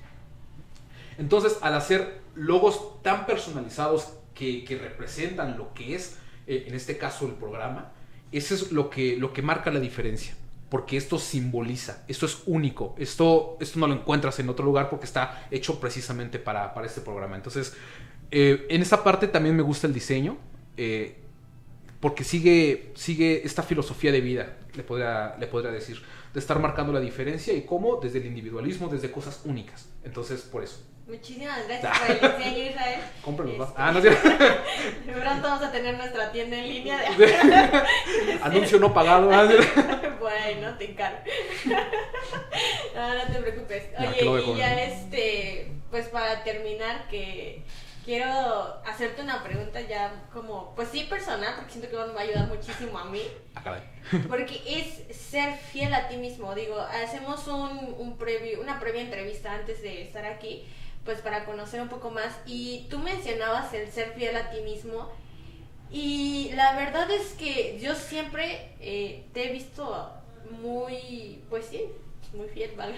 Entonces, al hacer logos tan personalizados que representan lo que es, en este caso, el programa, eso es lo que marca la diferencia. Porque esto simboliza, esto es único, esto no lo encuentras en otro lugar porque está hecho precisamente para este programa. Entonces, en esa parte también me gusta el diseño, porque sigue esta filosofía de vida, le podría decir, de estar marcando la diferencia y cómo desde el individualismo, desde cosas únicas. Entonces, por eso. Muchísimas gracias por el diseño, Israel. Cómpralos, ¿va? No sé. De pronto vamos a tener nuestra tienda en línea de... Anuncio no pagado. Bueno, te encargo. No te preocupes. No, oye, y ya pues para terminar, que quiero hacerte una pregunta ya como, pues sí, personal, porque siento que me va a ayudar muchísimo a mí. Caray. Porque es ser fiel a ti mismo. Digo, hacemos una previa entrevista antes de estar aquí, pues para conocer un poco más. Y tú mencionabas el ser fiel a ti mismo. Y la verdad es que yo siempre te he visto muy, pues sí, muy fiel, ¿vale?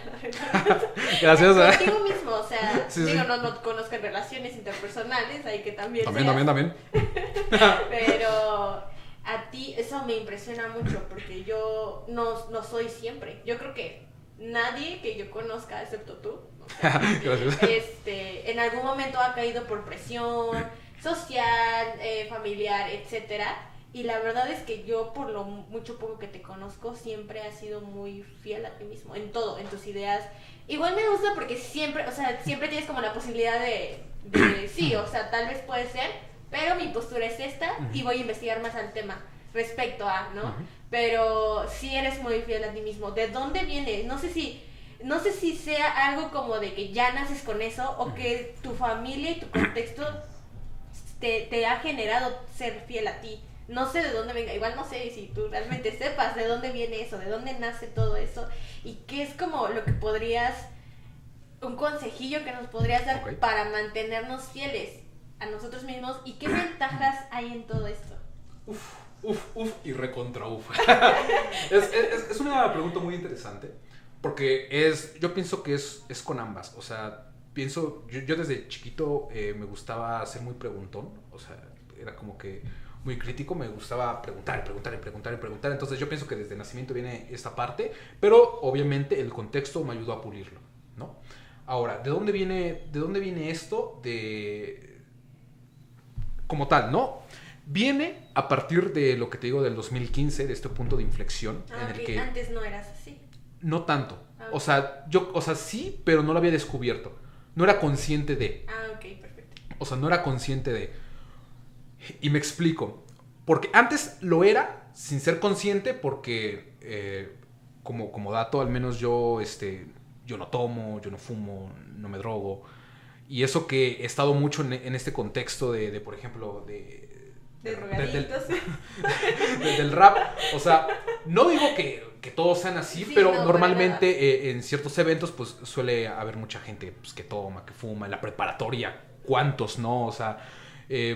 Gracias. Contigo mismo, o sea, sí, digo, sí. No conozco en relaciones interpersonales, hay que también También. Pero a ti eso me impresiona mucho, porque yo no soy siempre. Yo creo que nadie que yo conozca, excepto tú, gracias. En algún momento ha caído por presión social, familiar, etcétera. Y la verdad es que yo, por lo mucho poco que te conozco, siempre has sido muy fiel a ti mismo, en todo, en tus ideas. Igual me gusta porque siempre tienes como la posibilidad de sí, o sea, tal vez puede ser, pero mi postura es esta y voy a investigar más al tema respecto a, ¿no? Pero sí eres muy fiel a ti mismo. ¿De dónde viene? No sé si sea algo como de que ya naces con eso o que tu familia y tu contexto te ha generado ser fiel a ti. No sé de dónde venga, igual no sé si tú realmente sepas de dónde viene eso, de dónde nace todo eso y qué es como lo que podrías, un consejillo que nos podrías dar para mantenernos fieles a nosotros mismos y qué ventajas hay en todo esto. Uf y recontra uf. Es una pregunta muy interesante porque yo pienso que es con ambas, o sea, yo desde chiquito me gustaba ser muy preguntón, o sea, era como que muy crítico, me gustaba preguntar, entonces yo pienso que desde nacimiento viene esta parte, pero obviamente el contexto me ayudó a pulirlo, ¿no? Ahora, ¿de dónde viene esto? Como tal, ¿no? Viene a partir de lo que te digo del 2015, de este punto de inflexión en el que... Antes no eras así. No tanto, o sea, sí, pero no lo había descubierto, no era consciente de... Ok, perfecto. O sea, no era consciente de... Y me explico. Porque antes lo era sin ser consciente porque, como dato, al menos yo no tomo, yo no fumo, no me drogo. Y eso que he estado mucho en este contexto de por ejemplo, del rap. O sea, no digo que todos sean así, sí, pero no, normalmente en ciertos eventos pues suele haber mucha gente pues, que toma, que fuma. En la preparatoria, ¿cuántos no? O sea...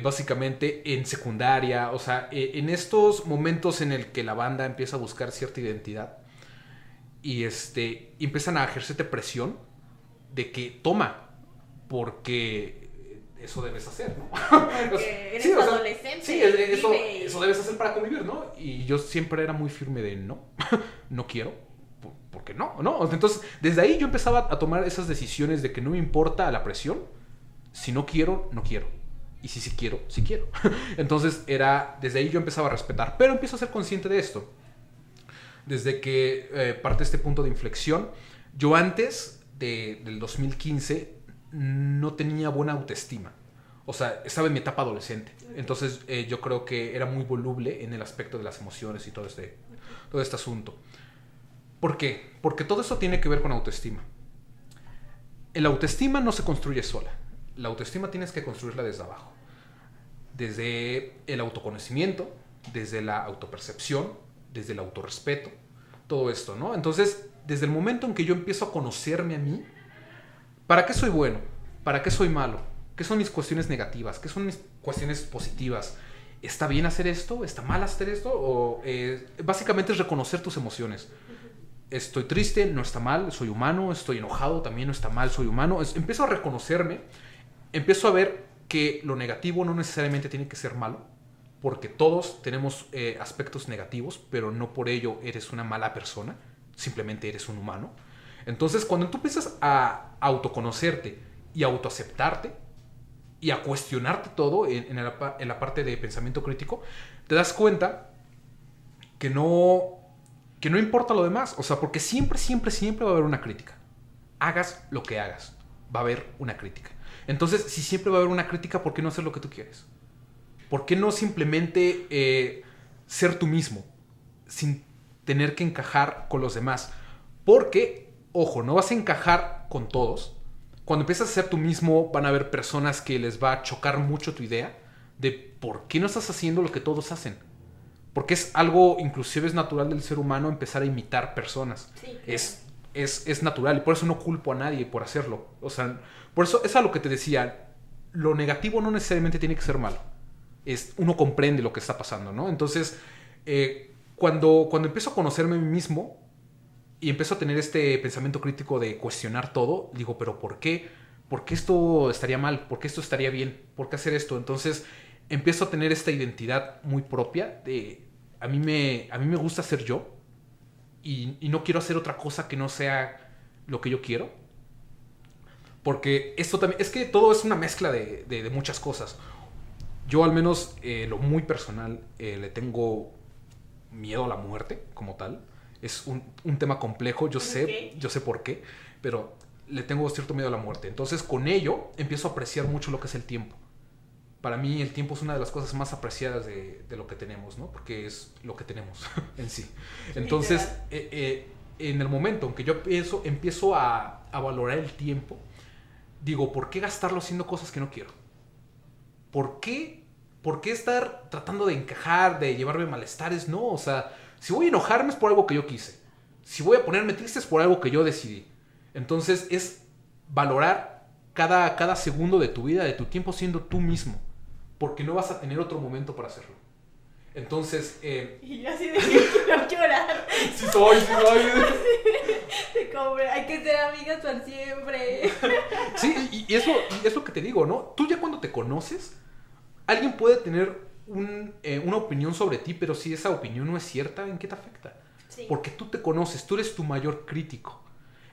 básicamente en secundaria, o sea, en estos momentos en el que la banda empieza a buscar cierta identidad y empiezan a ejercerte presión de que toma, porque eso debes hacer, ¿no? Porque eres adolescente. Sí, eso debes hacer para convivir, ¿no? Y yo siempre era muy firme de no, no quiero. Porque no. Entonces, desde ahí yo empezaba a tomar esas decisiones de que no me importa la presión, si no quiero, no quiero. Y si sí quiero, sí quiero. Entonces, desde ahí yo empezaba a respetar. Pero empiezo a ser consciente de esto. Desde que parte este punto de inflexión, yo antes del 2015 no tenía buena autoestima. O sea, estaba en mi etapa adolescente. Entonces, yo creo que era muy voluble en el aspecto de las emociones y todo este asunto. ¿Por qué? Porque todo eso tiene que ver con autoestima. El autoestima no se construye sola. La autoestima tienes que construirla desde abajo. Desde el autoconocimiento, desde la autopercepción, desde el autorrespeto, todo esto, ¿no? Entonces, desde el momento en que yo empiezo a conocerme a mí, ¿para qué soy bueno? ¿Para qué soy malo? ¿Qué son mis cuestiones negativas? ¿Qué son mis cuestiones positivas? ¿Está bien hacer esto? ¿Está mal hacer esto? O, básicamente es reconocer tus emociones. Estoy triste, no está mal, soy humano. Estoy enojado, también no está mal, soy humano. Empiezo a reconocerme, empiezo a ver que lo negativo no necesariamente tiene que ser malo, porque todos tenemos aspectos negativos, pero no por ello eres una mala persona, simplemente eres un humano. Entonces, cuando tú empiezas a autoconocerte y autoaceptarte y a cuestionarte todo en la parte de pensamiento crítico, te das cuenta que no importa lo demás. O sea, porque siempre va a haber una crítica. Hagas lo que hagas, va a haber una crítica. Entonces, si siempre va a haber una crítica, ¿por qué no hacer lo que tú quieres? ¿Por qué no simplemente ser tú mismo sin tener que encajar con los demás? Porque, ojo, no vas a encajar con todos. Cuando empiezas a ser tú mismo, van a haber personas que les va a chocar mucho tu idea de por qué no estás haciendo lo que todos hacen. Porque es algo, inclusive es natural del ser humano empezar a imitar personas. Sí, claro. Es natural y por eso no culpo a nadie por hacerlo. O sea, por eso es a lo que te decía. Lo negativo no necesariamente tiene que ser malo. Uno comprende lo que está pasando, ¿no? Entonces, cuando empiezo a conocerme a mí mismo y empiezo a tener este pensamiento crítico de cuestionar todo, digo, ¿pero por qué? ¿Por qué esto estaría mal? ¿Por qué esto estaría bien? ¿Por qué hacer esto? Entonces, empiezo a tener esta identidad muy propia de... A mí me gusta ser yo y no quiero hacer otra cosa que no sea lo que yo quiero. Porque esto también... Es que todo es una mezcla de muchas cosas. Yo al menos, lo muy personal, le tengo miedo a la muerte como tal. Es un tema complejo, yo sé por qué, pero le tengo cierto miedo a la muerte. Entonces con ello empiezo a apreciar mucho lo que es el tiempo. Para mí el tiempo es una de las cosas más apreciadas de lo que tenemos, ¿no? Porque es lo que tenemos en sí. Entonces, en el momento en que yo empiezo a valorar el tiempo, digo, ¿por qué gastarlo haciendo cosas que no quiero? ¿por qué? ¿Por qué estar tratando de encajar, de llevarme malestares? No, o sea, si voy a enojarme es por algo que yo quise. Si voy a ponerme triste es por algo que yo decidí. Entonces es valorar cada segundo de tu vida, de tu tiempo siendo tú mismo. Porque no vas a tener otro momento para hacerlo. Entonces... Y yo así de que quiero llorar. Sí soy. Como, hay que ser amigas para siempre. Sí, y es lo que te digo, ¿no? Tú ya cuando te conoces, alguien puede tener una opinión sobre ti, pero si esa opinión no es cierta, ¿en qué te afecta? Sí. Porque tú te conoces, tú eres tu mayor crítico.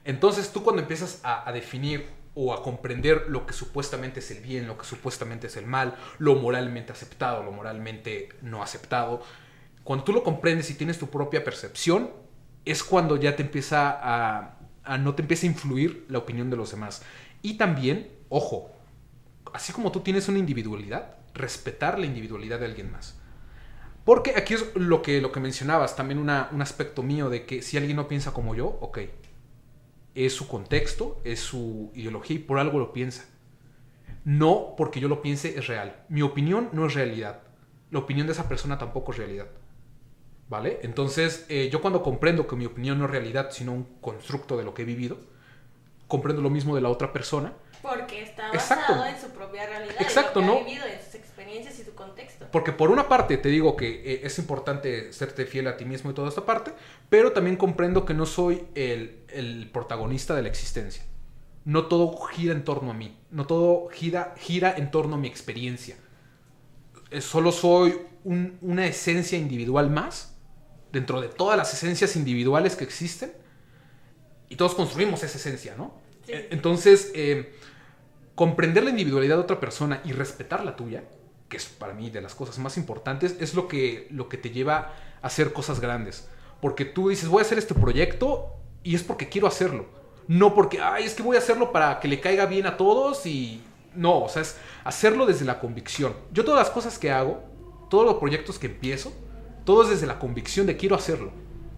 Entonces tú cuando empiezas a definir o a comprender lo que supuestamente es el bien, lo que supuestamente es el mal, lo moralmente aceptado, lo moralmente no aceptado, cuando tú lo comprendes y tienes tu propia percepción, es cuando ya te empieza no te empieza a influir la opinión de los demás. Y también, ojo, así como tú tienes una individualidad, respetar la individualidad de alguien más. Porque aquí es lo que mencionabas, también un aspecto mío de que si alguien no piensa como yo, ok, es su contexto, es su ideología y por algo lo piensa. No porque yo lo piense es real. Mi opinión no es realidad. La opinión de esa persona tampoco es realidad. ¿Vale? Entonces, yo cuando comprendo que mi opinión no es realidad, sino un constructo de lo que he vivido, comprendo lo mismo de la otra persona. Porque está Exacto. basado en su propia realidad. Exacto, en lo que ¿no? ha vivido, en sus experiencias y su contexto. Porque por una parte te digo que es importante serte fiel a ti mismo y toda esta parte, pero también comprendo que no soy el protagonista de la existencia. No todo gira en torno a mí. No todo gira en torno a mi experiencia. Solo soy una esencia individual más dentro de todas las esencias individuales que existen y todos construimos esa esencia, ¿no? Sí. Entonces, comprender la individualidad de otra persona y respetar la tuya, que es para mí de las cosas más importantes, es lo que te lleva a hacer cosas grandes. Porque tú dices, voy a hacer este proyecto y es porque quiero hacerlo. No porque, es que voy a hacerlo para que le caiga bien a todos y... No, o sea, es hacerlo desde la convicción. Yo todas las cosas que hago, todos los proyectos que empiezo, todo es desde la convicción de quiero hacerlo.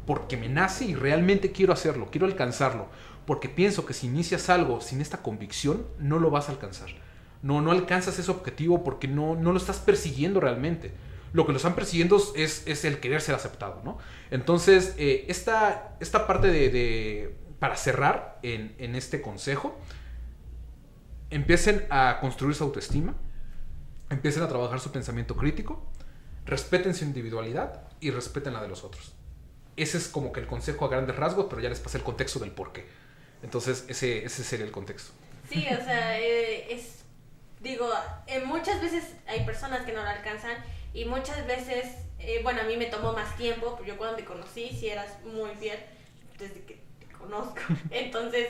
Porque me nace y realmente quiero hacerlo, quiero alcanzarlo. Porque pienso que si inicias algo sin esta convicción, no lo vas a alcanzar. No alcanzas ese objetivo porque no lo estás persiguiendo realmente. Lo que lo están persiguiendo es el querer ser aceptado, ¿no? Entonces, esta parte para cerrar en este consejo, empiecen a construir su autoestima, empiecen a trabajar su pensamiento crítico, respeten su individualidad y respeten la de los otros. Ese es como que el consejo a grandes rasgos, pero ya les pasé el contexto del por qué. Entonces, ese sería el contexto. Sí, o sea, muchas veces hay personas que no lo alcanzan y muchas veces, a mí me tomó más tiempo, yo cuando te conocí, sí eras muy fiel, desde que te conozco, entonces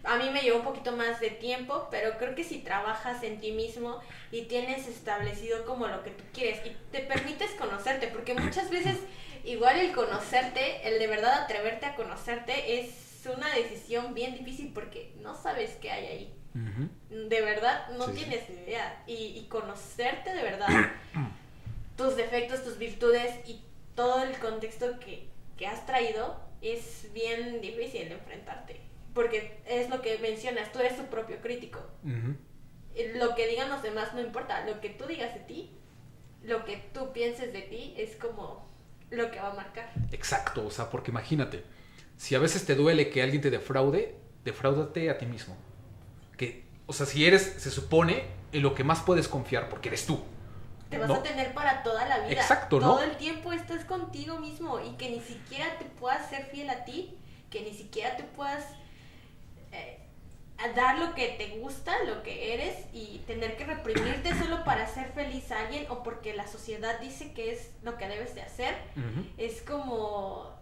a mí me llevó un poquito más de tiempo, pero creo que si trabajas en ti mismo y tienes establecido como lo que tú quieres y te permites conocerte, porque muchas veces igual el conocerte, el de verdad atreverte a conocerte es una decisión bien difícil porque no sabes qué hay ahí. Uh-huh. De verdad no tienes idea. Y conocerte de verdad, tus defectos, tus virtudes y todo el contexto que has traído es bien difícil de enfrentarte. Porque es lo que mencionas, tú eres tu propio crítico. Uh-huh. Lo que digan los demás no importa, lo que tú digas de ti, lo que tú pienses de ti es como lo que va a marcar. Exacto, o sea, porque imagínate, si a veces te duele que alguien te defraude, defráudate a ti mismo. O sea, si eres, se supone, en lo que más puedes confiar, porque eres tú. Te vas a tener para toda la vida. Exacto, ¿no? Todo el tiempo estás contigo mismo y que ni siquiera te puedas ser fiel a ti, que ni siquiera te puedas dar lo que te gusta, lo que eres y tener que reprimirte solo para hacer feliz a alguien o porque la sociedad dice que es lo que debes de hacer. Uh-huh. Es como...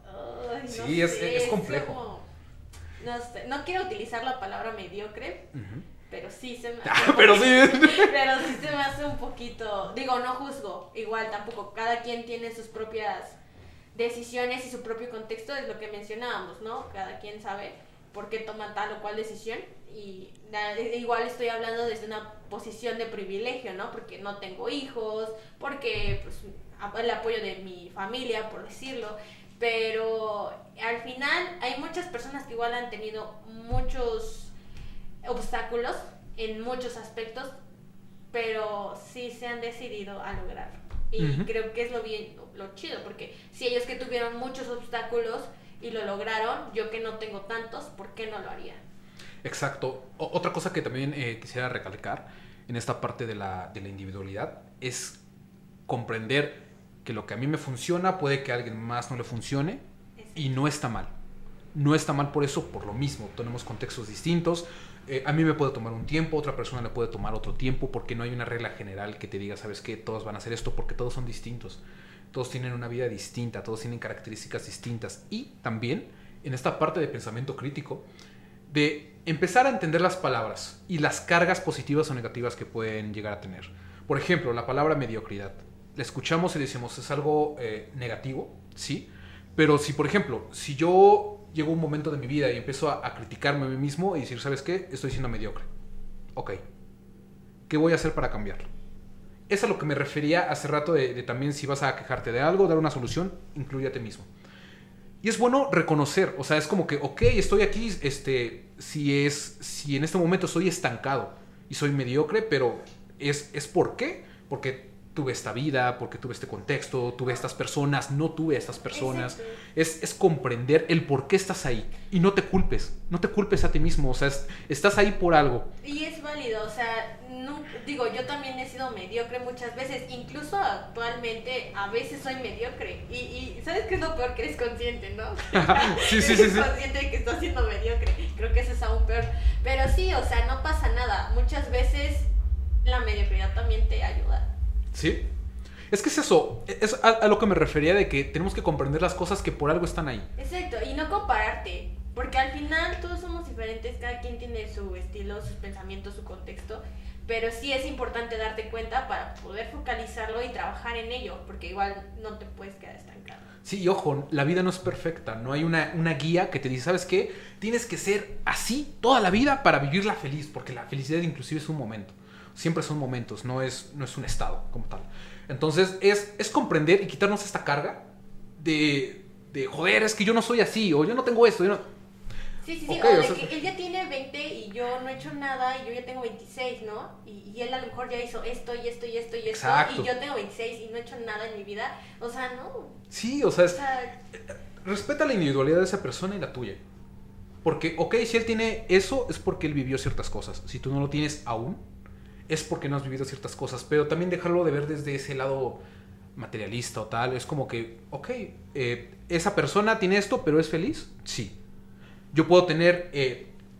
sí, no sé, es complejo. Como, no sé, no quiero utilizar la palabra mediocre, uh-huh. Pero sí se me hace pero sí se me hace un poquito, digo, no juzgo, igual tampoco, cada quien tiene sus propias decisiones y su propio contexto, es lo que mencionábamos, ¿no? Cada quien sabe por qué toma tal o cual decisión y igual estoy hablando desde una posición de privilegio, ¿no? Porque no tengo hijos, porque pues, el apoyo de mi familia, por decirlo, pero al final hay muchas personas que igual han tenido muchos obstáculos en muchos aspectos, pero sí se han decidido a lograrlo. Y creo que es lo chido, porque si ellos que tuvieron muchos obstáculos y lo lograron, yo que no tengo tantos, ¿por qué no lo haría? Exacto. Otra cosa que también quisiera recalcar en esta parte de la individualidad es comprender que lo que a mí me funciona puede que a alguien más no le funcione y no está mal. No está mal por eso, por lo mismo. Tenemos contextos distintos. A mí me puede tomar un tiempo, otra persona le puede tomar otro tiempo, porque no hay una regla general que te diga, ¿sabes qué? Todos van a hacer esto, porque todos son distintos. Todos tienen una vida distinta, todos tienen características distintas. Y también, en esta parte de pensamiento crítico, de empezar a entender las palabras y las cargas positivas o negativas que pueden llegar a tener. Por ejemplo, la palabra mediocridad. La escuchamos y decimos, es algo negativo, ¿sí? Pero si, por ejemplo, si yo llego un momento de mi vida y empiezo a criticarme a mí mismo y decir, ¿sabes qué? Estoy siendo mediocre. Ok. ¿Qué voy a hacer para cambiarlo? Es a lo que me refería hace rato de también si vas a quejarte de algo, dar una solución, incluye a ti mismo. Y es bueno reconocer, o sea, es como que, ok, estoy aquí, si en este momento estoy estancado y soy mediocre, pero es ¿por qué? Porque tuve esta vida, porque tuve este contexto, tuve estas personas, no tuve estas personas. Es comprender el por qué estás ahí. Y no te culpes a ti mismo, o sea, estás ahí por algo. Y es válido, o sea, no, digo, yo también he sido mediocre muchas veces, incluso actualmente a veces soy mediocre. Y ¿sabes qué es lo peor? Que eres consciente, ¿no? Sí. Eres consciente de que estás siendo mediocre, creo que eso es aún peor. Pero sí, o sea, no pasa nada, muchas veces la mediocridad también te ayuda. ¿Sí? Es que es eso, es a lo que me refería de que tenemos que comprender las cosas que por algo están ahí. Exacto, y no compararte, porque al final todos somos diferentes, cada quien tiene su estilo, sus pensamientos, su contexto, pero sí es importante darte cuenta para poder focalizarlo y trabajar en ello, porque igual no te puedes quedar estancado. Sí, y ojo, la vida no es perfecta, no hay una guía que te dice, ¿sabes qué? Tienes que ser así toda la vida para vivirla feliz, porque la felicidad inclusive es un momento. Siempre son momentos, no es un estado como tal. Entonces es comprender y quitarnos esta carga de joder, es que yo no soy así, o yo no tengo esto, yo no... Sí, okay, o de que él ya tiene 20 y yo no he hecho nada y yo ya tengo 26, ¿no? Y él a lo mejor ya hizo esto y esto y esto y esto. Exacto. Y yo tengo 26 y no he hecho nada en mi vida. O sea, no. Sí, o sea, respeta la individualidad de esa persona y la tuya. Porque, ok, si él tiene eso, es porque él vivió ciertas cosas. Si tú no lo tienes aún, es porque no has vivido ciertas cosas. Pero también dejarlo de ver desde ese lado materialista o tal. Es como que, ok, esa persona tiene esto, pero ¿es feliz? Sí. Yo puedo tener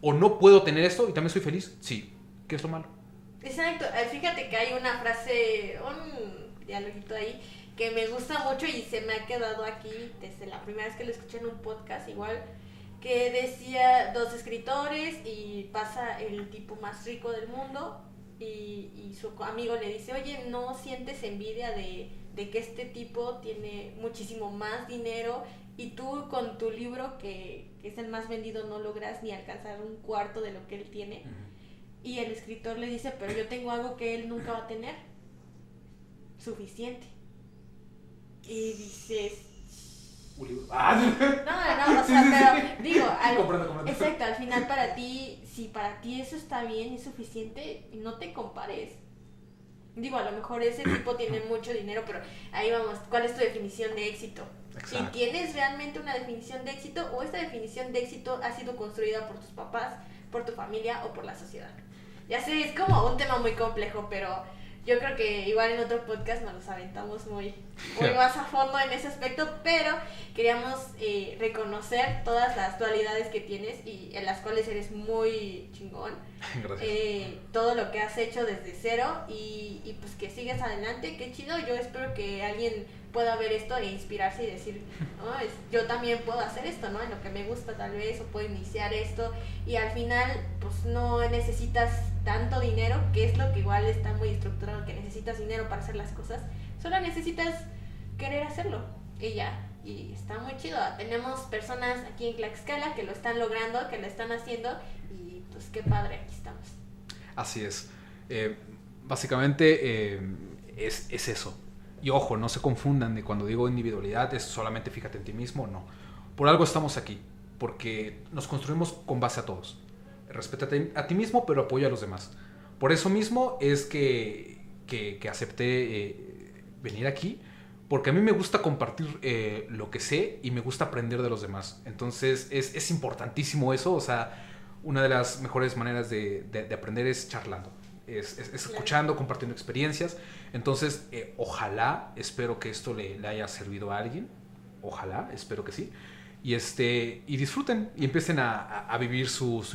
o no puedo tener esto y también soy feliz. Sí. ¿Qué es lo malo? Exacto. Fíjate que hay una frase, un dialoguito ahí que me gusta mucho y se me ha quedado aquí desde la primera vez que lo escuché en un podcast igual, que decía 2 escritores y pasa el tipo más rico del mundo y su amigo le dice, oye, ¿no sientes envidia de que este tipo tiene muchísimo más dinero y tú con tu libro que es el más vendido no logras ni alcanzar un cuarto de lo que él tiene? Uh-huh. Y el escritor le dice, pero yo tengo algo que él nunca va a tener, suficiente. Y dices, un libro. No, o sea, pero digo, exacto, al final para ti, si para ti eso está bien y suficiente, no te compares. Digo, a lo mejor ese tipo tiene mucho dinero, pero ahí vamos, ¿cuál es tu definición de éxito? Exacto. ¿Y tienes realmente una definición de éxito o esta definición de éxito ha sido construida por tus papás, por tu familia o por la sociedad? Ya sé, es como un tema muy complejo, pero yo creo que igual en otro podcast nos los aventamos muy más a fondo en ese aspecto, pero queríamos reconocer todas las dualidades que tienes y en las cuales eres muy chingón. Gracias. Todo lo que has hecho desde cero y pues que sigas adelante, qué chido. Yo espero que alguien pueda ver esto e inspirarse y decir, oh, yo también puedo hacer esto, ¿no? En lo que me gusta tal vez, o puedo iniciar esto, y al final pues no necesitas tanto dinero, que es lo que igual está muy estructurado, que necesitas dinero para hacer las cosas, solo necesitas querer hacerlo, y ya, y está muy chido. Tenemos personas aquí en Tlaxcala que lo están logrando, que lo están haciendo, y pues qué padre, aquí estamos. Así es. Básicamente es eso. Y ojo, no se confundan de cuando digo individualidad es solamente fíjate en ti mismo, no. Por algo estamos aquí, porque nos construimos con base a todos. Respétate a ti mismo, pero apoya a los demás. Por eso mismo es que acepté venir aquí, porque a mí me gusta compartir lo que sé y me gusta aprender de los demás. Entonces es importantísimo eso, o sea, una de las mejores maneras de aprender es charlando, es escuchando, compartiendo experiencias. Entonces, ojalá, espero que esto le haya servido a alguien, ojalá, espero que sí. Y disfruten y empiecen a vivir su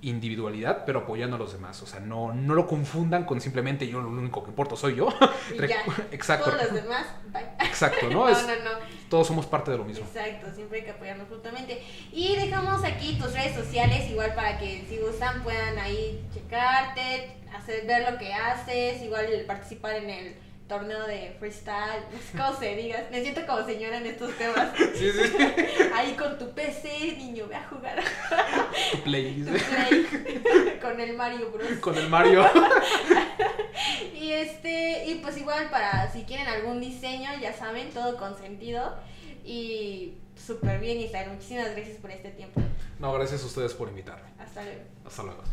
individualidad, pero apoyando a los demás. O sea, no lo confundan con simplemente yo, lo único que importa soy yo. Y ya. Exacto. Todos los demás, bye. Exacto, ¿no? No. Todos somos parte de lo mismo. Exacto, siempre hay que apoyarnos mutuamente. Y dejamos aquí tus redes sociales, igual para que si gustan puedan ahí checarte, ver lo que haces, igual participar en el torneo de freestyle, no sé cómo se diga. Me siento como señora en estos temas. Sí. Ahí con tu PC, niño, ve a jugar. Tu play. Con el Mario Bros. Con el Mario. Y pues igual para si quieren algún diseño, ya saben, todo consentido. Y súper bien, Isabel. Muchísimas gracias por este tiempo. No, gracias a ustedes por invitarme. Hasta luego. Hasta luego.